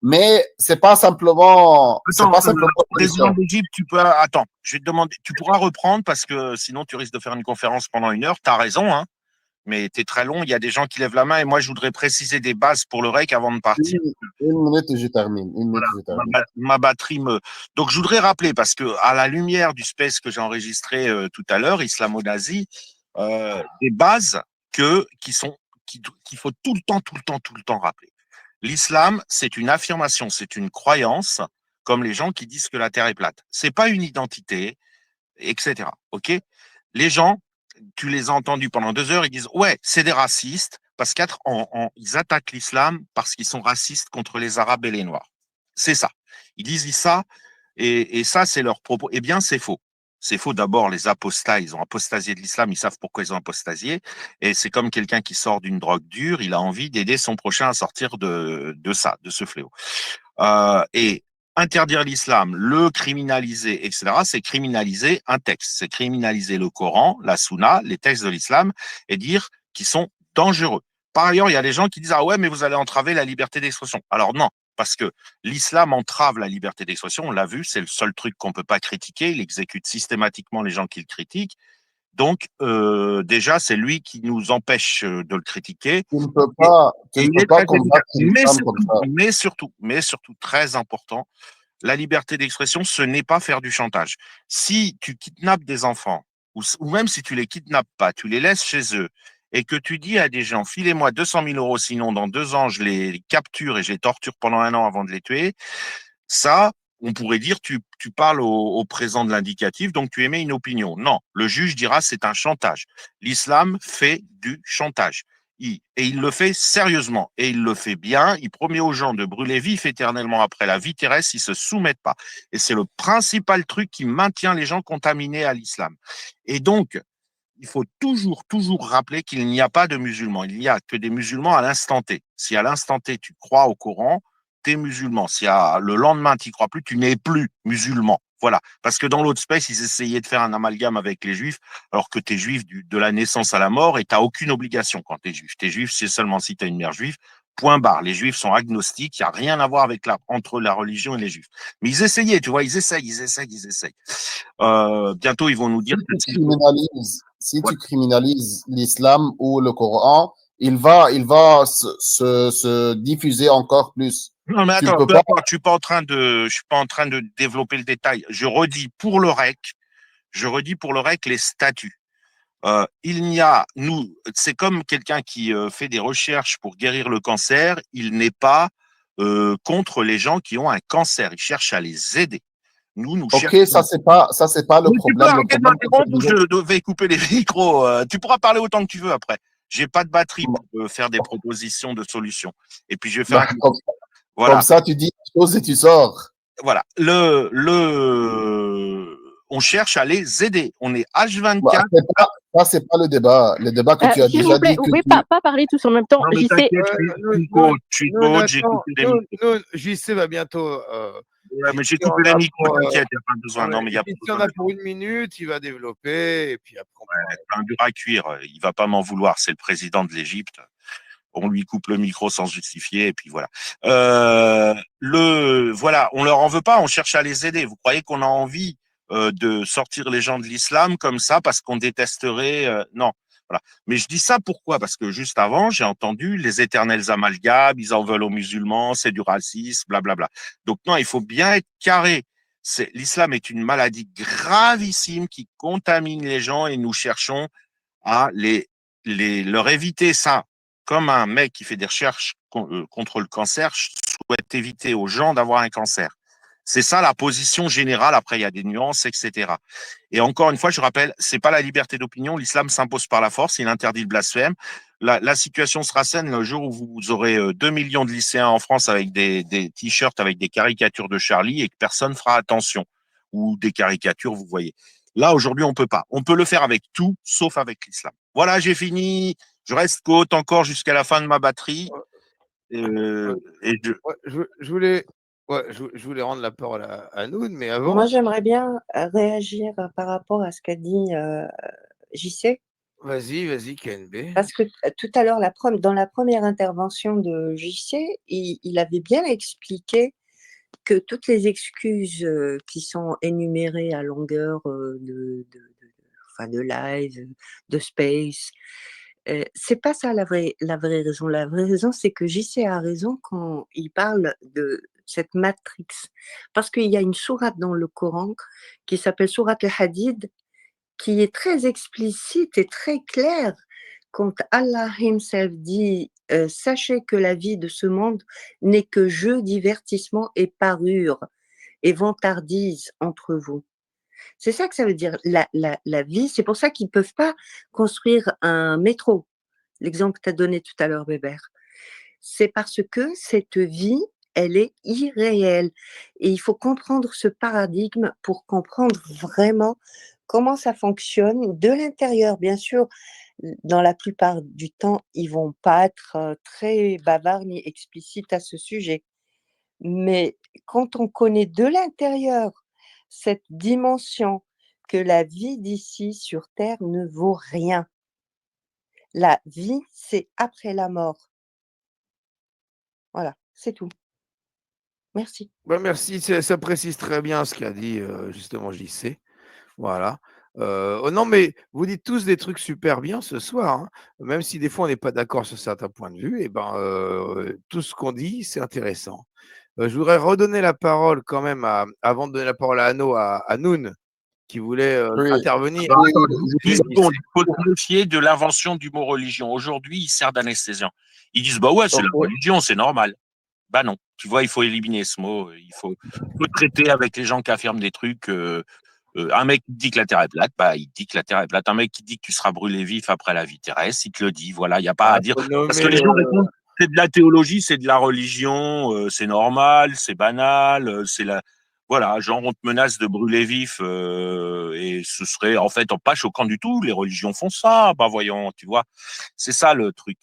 Speaker 8: Mais c'est pas simplement.
Speaker 6: Président d'Égypte, tu peux. Attends, je vais te demander. Tu pourras reprendre parce que sinon tu risques de faire une conférence pendant 1 heure. Tu as raison, hein, mais tu es très long. Il y a des gens qui lèvent la main et moi je voudrais préciser des bases pour le REC avant de partir.
Speaker 8: 1 minute et je termine.
Speaker 6: Ma batterie me. Donc je voudrais rappeler parce que à la lumière du space que j'ai enregistré tout à l'heure, islamo-nazi, des bases qu'il faut tout le temps rappeler. L'islam, c'est une affirmation, c'est une croyance, comme les gens qui disent que la Terre est plate. C'est pas une identité, etc. Ok? Les gens, tu les as entendus pendant 2 heures, ils disent ouais, c'est des racistes parce qu'ils attaquent l'islam parce qu'ils sont racistes contre les Arabes et les Noirs. C'est ça. Ils disent ça et ça, c'est leur propos. Eh bien, c'est faux. C'est faux. D'abord, les apostats, ils ont apostasié de l'islam, ils savent pourquoi ils ont apostasié. Et c'est comme quelqu'un qui sort d'une drogue dure, il a envie d'aider son prochain à sortir de ce fléau. Et interdire l'islam, le criminaliser, etc., c'est criminaliser un texte. C'est criminaliser le Coran, la Sunna, les textes de l'islam et dire qu'ils sont dangereux. Par ailleurs, il y a des gens qui disent « Ah ouais, mais vous allez entraver la liberté d'expression. » Alors non, parce que l'islam entrave la liberté d'expression, on l'a vu, c'est le seul truc qu'on ne peut pas critiquer, il exécute systématiquement les gens qui le critiquent. Donc, déjà, c'est lui qui nous empêche de le critiquer.
Speaker 8: Tu ne peux pas combattre l'islam comme ça.
Speaker 6: Mais surtout, très important, la liberté d'expression, ce n'est pas faire du chantage. Si tu kidnappes des enfants, ou même si tu les kidnappes pas, tu les laisses chez eux, et que tu dis à des gens, filez-moi 200 000 euros, sinon dans 2 ans, je les capture et je les torture pendant 1 an avant de les tuer, ça, on pourrait dire, tu parles au présent de l'indicatif, donc tu émets une opinion. Non, le juge dira c'est un chantage. L'islam fait du chantage. Et il le fait sérieusement, et il le fait bien. Il promet aux gens de brûler vif éternellement après la vie terrestre s'ils ne se soumettent pas. Et c'est le principal truc qui maintient les gens contaminés à l'islam. Et donc, il faut toujours, toujours rappeler qu'il n'y a pas de musulmans. Il n'y a que des musulmans à l'instant T. Si à l'instant T, tu crois au Coran, tu es musulman. Si le lendemain, tu n'y crois plus, tu n'es plus musulman. Voilà. Parce que dans l'autre space, ils essayaient de faire un amalgame avec les juifs, alors que tu es juif de la naissance à la mort et tu n'as aucune obligation quand tu es juif. Tu es juif, c'est seulement si tu as une mère juive. Point barre. Les juifs sont agnostiques. Il n'y a rien à voir entre la religion et les juifs. Mais ils essayaient, tu vois, ils essayent. Bientôt, ils vont nous dire que
Speaker 8: Si tu criminalises l'islam ou le Coran, il va se diffuser encore plus.
Speaker 6: Non, mais
Speaker 8: Tu
Speaker 6: attends,
Speaker 8: peux pas.
Speaker 6: je suis pas en train de développer le détail. Je redis pour le REC les statuts. C'est comme quelqu'un qui fait des recherches pour guérir le cancer. Il n'est pas contre les gens qui ont un cancer. Il cherche à les aider. Nous
Speaker 8: Ok,
Speaker 6: cherchons.
Speaker 8: ça c'est pas le
Speaker 6: Mais tu peux
Speaker 8: problème. Le
Speaker 6: arrêter de
Speaker 8: problème, c'est que
Speaker 6: m'interrompre ou je devais couper les micros. Tu pourras parler autant que tu veux après. J'ai pas de batterie pour faire des propositions de solutions. Et puis je vais faire un...
Speaker 8: comme
Speaker 6: Voilà.
Speaker 8: ça, tu dis une chose et tu sors.
Speaker 6: Voilà. On cherche à les aider. On est H24.
Speaker 8: Ça, c'est pas le débat. Le débat que tu as
Speaker 3: S'il
Speaker 8: déjà
Speaker 3: vous plaît,
Speaker 8: dit
Speaker 3: vous
Speaker 8: que
Speaker 3: pouvez
Speaker 8: tu...
Speaker 3: pas parler tous en même temps.
Speaker 6: Non, mais
Speaker 3: J'y sais.
Speaker 6: t'inquiète, je suis coach, j'ai coupé les micros.
Speaker 4: JC va bientôt.
Speaker 6: Ouais, mais j'ai coupé les micros, t'inquiète, il n'y a pas besoin. Non, mais il y a pas
Speaker 4: JC en
Speaker 6: besoin.
Speaker 4: a pour 1 minute, il va développer, et puis après.
Speaker 6: C'est un dur à cuire. Il va pas m'en vouloir. C'est le président de l'Égypte. On lui coupe le micro sans justifier, et puis voilà. Voilà, on leur en veut pas, on cherche à les aider. Vous croyez qu'on a envie de sortir les gens de l'islam comme ça parce qu'on détesterait non. Voilà. Mais je dis ça pourquoi? Parce que juste avant, j'ai entendu les éternels amalgames, ils en veulent aux musulmans, c'est du racisme, blablabla. Donc non, il faut bien être carré. L'islam est une maladie gravissime qui contamine les gens et nous cherchons à leur éviter ça. Comme un mec qui fait des recherches contre le cancer souhaite éviter aux gens d'avoir un cancer. C'est ça la position générale. Après, il y a des nuances, etc. Et encore une fois, je rappelle, c'est pas la liberté d'opinion. L'islam s'impose par la force. Il interdit le blasphème. La situation sera saine le jour où vous aurez 2 millions de lycéens en France avec des t-shirts avec des caricatures de Charlie et que personne fera attention. Ou des caricatures, vous voyez. Là, aujourd'hui, on peut pas. On peut le faire avec tout, sauf avec l'islam. Voilà, j'ai fini. Je reste côte encore jusqu'à la fin de ma batterie.
Speaker 4: Je voulais rendre la parole à Noun, mais avant.
Speaker 2: Moi, j'aimerais bien réagir par rapport à ce qu'a dit JC.
Speaker 4: Vas-y, KNB.
Speaker 2: Parce que tout à l'heure, dans la première intervention de JC, il avait bien expliqué que toutes les excuses qui sont énumérées à longueur de live, de space, c'est pas ça la vraie raison. La vraie raison, c'est que JC a raison quand il parle de cette matrix. Parce qu'il y a une sourate dans le Coran qui s'appelle sourate al-Hadid, qui est très explicite et très claire quand Allah himself dit sachez que la vie de ce monde n'est que jeu, divertissement et parure et vantardise entre vous. C'est ça que ça veut dire, la vie. C'est pour ça qu'ils ne peuvent pas construire un métro, l'exemple que tu as donné tout à l'heure, Bébert. C'est parce que cette vie, elle est irréelle. Et il faut comprendre ce paradigme pour comprendre vraiment comment ça fonctionne de l'intérieur. Bien sûr, dans la plupart du temps, ils ne vont pas être très bavards ni explicites à ce sujet. Mais quand on connaît de l'intérieur cette dimension que la vie d'ici sur Terre ne vaut rien. La vie, c'est après la mort. Voilà, c'est tout. Merci.
Speaker 4: Merci, ça précise très bien ce qu'a dit justement JC. Voilà. Non, mais vous dites tous des trucs super bien ce soir, hein. Même si des fois on n'est pas d'accord sur certains points de vue, et tout ce qu'on dit, c'est intéressant. Je voudrais redonner la parole quand même avant de donner la parole à Anno, à Noun, qui voulait
Speaker 8: Oui.
Speaker 4: intervenir.
Speaker 6: Bah,
Speaker 8: Oui,
Speaker 6: attends,
Speaker 8: oui,
Speaker 6: ils disent, bon, il faut se méfier de l'invention du mot religion. Aujourd'hui, il sert d'anesthésiant. Ils disent, bah ouais, c'est la
Speaker 8: oui.
Speaker 6: religion, c'est normal. Bah non, tu vois, il faut éliminer ce mot. Il faut traiter avec les gens qui affirment des trucs. Un mec qui dit que la Terre est plate, bah il dit que la Terre est plate. Un mec qui dit que tu seras brûlé vif après la vie terrestre, il te le dit. Voilà, il n'y a pas à dire.
Speaker 4: Faut
Speaker 6: Parce que
Speaker 4: nommer
Speaker 6: les gens répondent, c'est de la théologie, c'est de la religion, c'est normal, c'est banal, c'est la. Voilà, genre on te menace de brûler vif et ce serait en fait pas choquant du tout. Les religions font ça, bah voyons, tu vois. C'est ça le truc.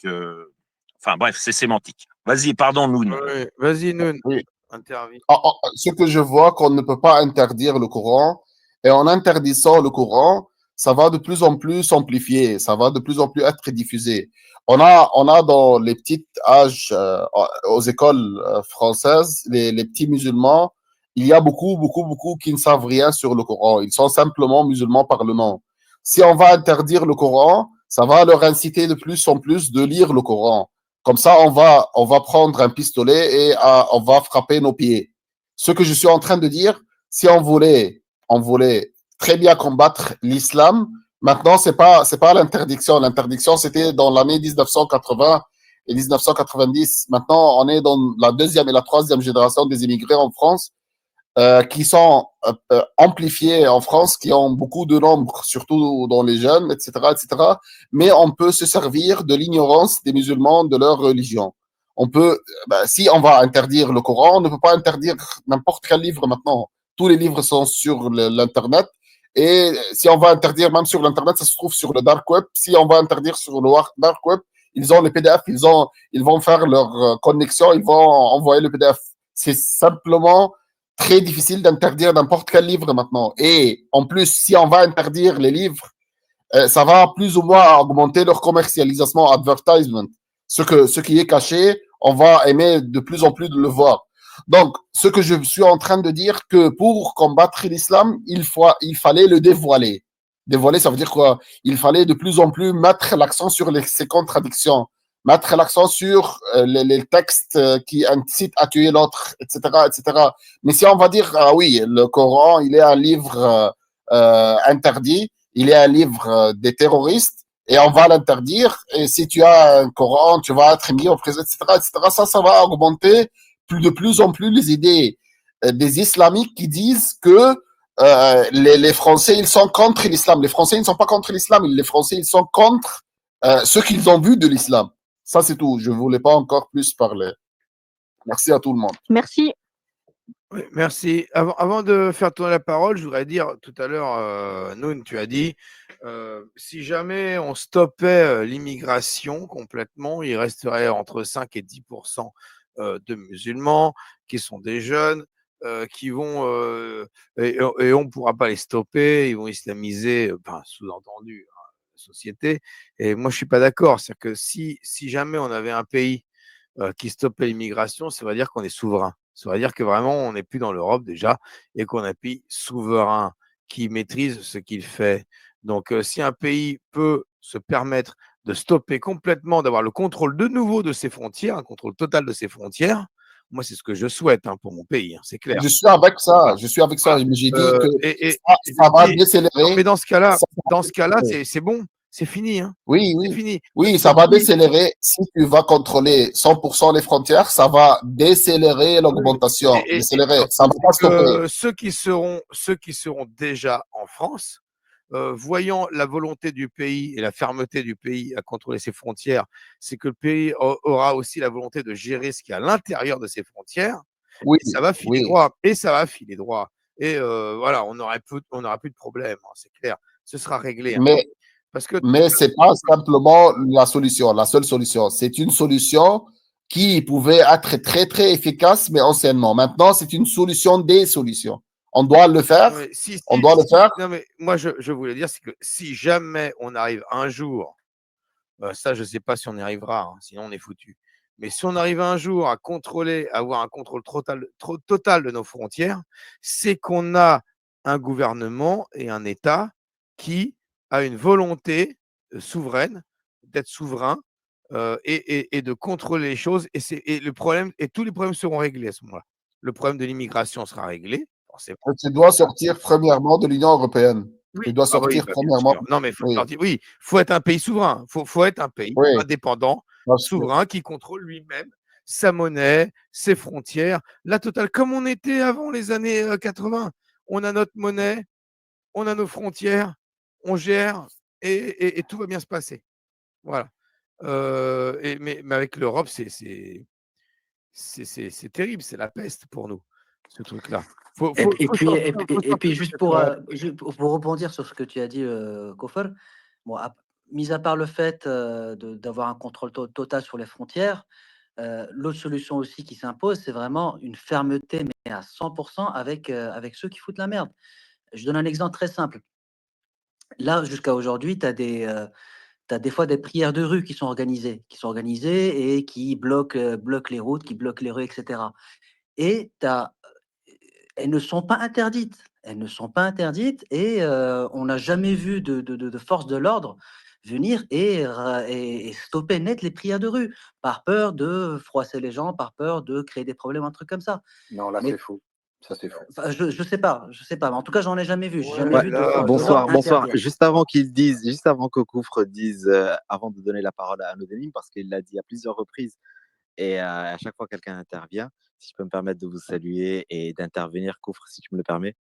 Speaker 6: Enfin bref, c'est sémantique. Vas-y, pardon, Noun.
Speaker 4: Oui, vas-y, Noun,
Speaker 8: Oui.
Speaker 4: intervient.
Speaker 8: Ce que je vois, qu'on ne peut pas interdire le Coran, et en interdisant le Coran, ça va de plus en plus s'amplifier, ça va de plus en plus être diffusé. On a dans les petits âges, aux écoles françaises, les petits musulmans, il y a beaucoup qui ne savent rien sur le Coran. Ils sont simplement musulmans par le nom. Si on va interdire le Coran, ça va leur inciter de plus en plus de lire le Coran. Comme ça, on va prendre un pistolet et on va frapper nos pieds. Ce que je suis en train de dire, si on voulait très bien combattre l'islam, maintenant, c'est pas l'interdiction. L'interdiction, c'était dans l'année 1980 et 1990. Maintenant, on est dans la deuxième et la troisième génération des immigrés en France qui sont amplifiés en France, qui ont beaucoup de nombre, surtout dans les jeunes, etc., etc. Mais on peut se servir de l'ignorance des musulmans de leur religion. On peut, si on va interdire le Coran, on ne peut pas interdire n'importe quel livre maintenant. Tous les livres sont sur l'Internet. Et si on va interdire même sur l'Internet, ça se trouve sur le dark web. Si on va interdire sur le dark web, ils ont les PDF, ils vont faire leur connexion, ils vont envoyer le PDF. C'est simplement très difficile d'interdire n'importe quel livre maintenant. Et en plus, si on va interdire les livres, ça va plus ou moins augmenter leur commercialisation, advertisement. Ce qui est caché, on va aimer de plus en plus de le voir. Donc, ce que je suis en train de dire, que pour combattre l'islam, il fallait le dévoiler. Dévoiler, ça veut dire quoi? Il fallait de plus en plus mettre l'accent sur ces contradictions, mettre l'accent sur les textes qui incitent à tuer l'autre, etc., etc. Mais si on va dire, ah oui, le Coran, il est un livre interdit, il est un livre des terroristes, et on va l'interdire, et si tu as un Coran, tu vas être mis en prison, etc., etc. Ça va augmenter de plus en plus les idées des islamiques qui disent que les Français, ils sont contre l'islam. Les Français, ils ne sont pas contre l'islam. Les Français, ils sont contre ce qu'ils ont vu de l'islam. Ça, c'est tout. Je ne voulais pas encore plus parler. Merci à tout le monde.
Speaker 3: Merci.
Speaker 4: Oui, merci. Avant de faire tourner la parole, je voudrais dire tout à l'heure, Noun, tu as dit, si jamais on stoppait l'immigration complètement, il resterait entre 5 et 10% de musulmans qui sont des jeunes, qui vont, et on ne pourra pas les stopper, ils vont islamiser, sous-entendu, hein, la société. Et moi, je ne suis pas d'accord. C'est-à-dire que si jamais on avait un pays qui stoppait l'immigration, ça veut dire qu'on est souverain. Ça veut dire que vraiment, on n'est plus dans l'Europe déjà et qu'on a un pays souverain qui maîtrise ce qu'il fait. Donc, si un pays peut se permettre de stopper complètement, d'avoir le contrôle de nouveau de ses frontières, un contrôle total de ses frontières, moi, c'est ce que je souhaite pour mon pays, c'est clair.
Speaker 8: Je suis avec ça. Je suis avec ça. Mais j'ai dit que ça va décélérer.
Speaker 4: Mais dans ce cas-là, c'est bon. C'est fini.
Speaker 8: Oui,
Speaker 4: c'est fini.
Speaker 8: Oui, ça va décélérer. Si tu vas contrôler 100% les frontières, ça va décélérer l'augmentation. Décélérer. Ça va pas stopper.
Speaker 4: Ceux qui seront déjà en France, voyant la volonté du pays et la fermeté du pays à contrôler ses frontières, c'est que le pays aura aussi la volonté de gérer ce qui est à l'intérieur de ses frontières.
Speaker 8: Oui,
Speaker 4: et ça va filer droit. Et ça va filer droit. Et voilà, on n'aura plus de problème, c'est clair. Ce sera réglé.
Speaker 8: Mais ce n'est pas simplement la solution, la seule solution. C'est une solution qui pouvait être très, très efficace, mais anciennement. Maintenant, c'est une solution des solutions. On doit le faire. On doit le faire.
Speaker 4: Non, mais moi, je voulais dire, c'est que si jamais on arrive un jour, ça, je ne sais pas si on y arrivera, sinon on est foutu. Mais si on arrive un jour à avoir un contrôle total de nos frontières, c'est qu'on a un gouvernement et un État qui a une volonté souveraine, d'être souverain et de contrôler les choses. Et tous les problèmes seront réglés à ce moment-là. Le problème de l'immigration sera réglé, c'est
Speaker 8: Tu dois sortir premièrement de l'Union européenne.
Speaker 4: oui,
Speaker 8: Tu dois
Speaker 4: ah oui,
Speaker 8: sortir
Speaker 4: bah, bien
Speaker 8: premièrement.
Speaker 4: sûr. Non, mais il faut
Speaker 8: Oui,
Speaker 4: leur dire oui, faut être un pays souverain. Faut être un pays
Speaker 8: oui,
Speaker 4: indépendant,
Speaker 8: parce que
Speaker 4: souverain, qui contrôle lui-même sa monnaie, ses frontières, la totale. Comme on était avant les années, 80. On a notre monnaie, on a nos frontières, on gère et tout va bien se passer. Voilà. Mais avec l'Europe, c'est terrible, c'est la peste pour nous, ce truc-là.
Speaker 5: Et puis juste
Speaker 4: Cette,
Speaker 5: pour rebondir sur ce que tu as dit, Kofar, bon, mis à part le fait d'avoir un contrôle total sur les frontières, l'autre solution aussi qui s'impose, c'est vraiment une fermeté, mais à 100% avec ceux qui foutent la merde. Je donne un exemple très simple. Là, jusqu'à aujourd'hui, tu as t'as des fois des prières de rue qui sont organisées et qui bloquent les routes, qui bloquent les rues, etc. Et elles ne sont pas interdites. Elles ne sont pas interdites et on n'a jamais vu de force de l'ordre venir et stopper net les prières de rue par peur de froisser les gens, par peur de créer des problèmes, un truc comme ça.
Speaker 7: Non, là,
Speaker 5: Mais
Speaker 7: c'est faux. Ça, c'est faux.
Speaker 5: enfin, je sais pas, mais en tout cas, j'en ai jamais vu. J'ai jamais
Speaker 4: ouais,
Speaker 9: Ouais,
Speaker 5: vu de
Speaker 4: là,
Speaker 5: force de
Speaker 9: bonsoir,
Speaker 5: l'ordre
Speaker 9: bonsoir.
Speaker 5: interdire.
Speaker 9: Juste avant qu'ils disent, juste avant que Koufre dise, avant de donner la parole à Anodélim, parce qu'il l'a dit à plusieurs reprises, et à chaque fois quelqu'un intervient, si je peux me permettre de vous saluer et d'intervenir, Koufre, si tu me le permets.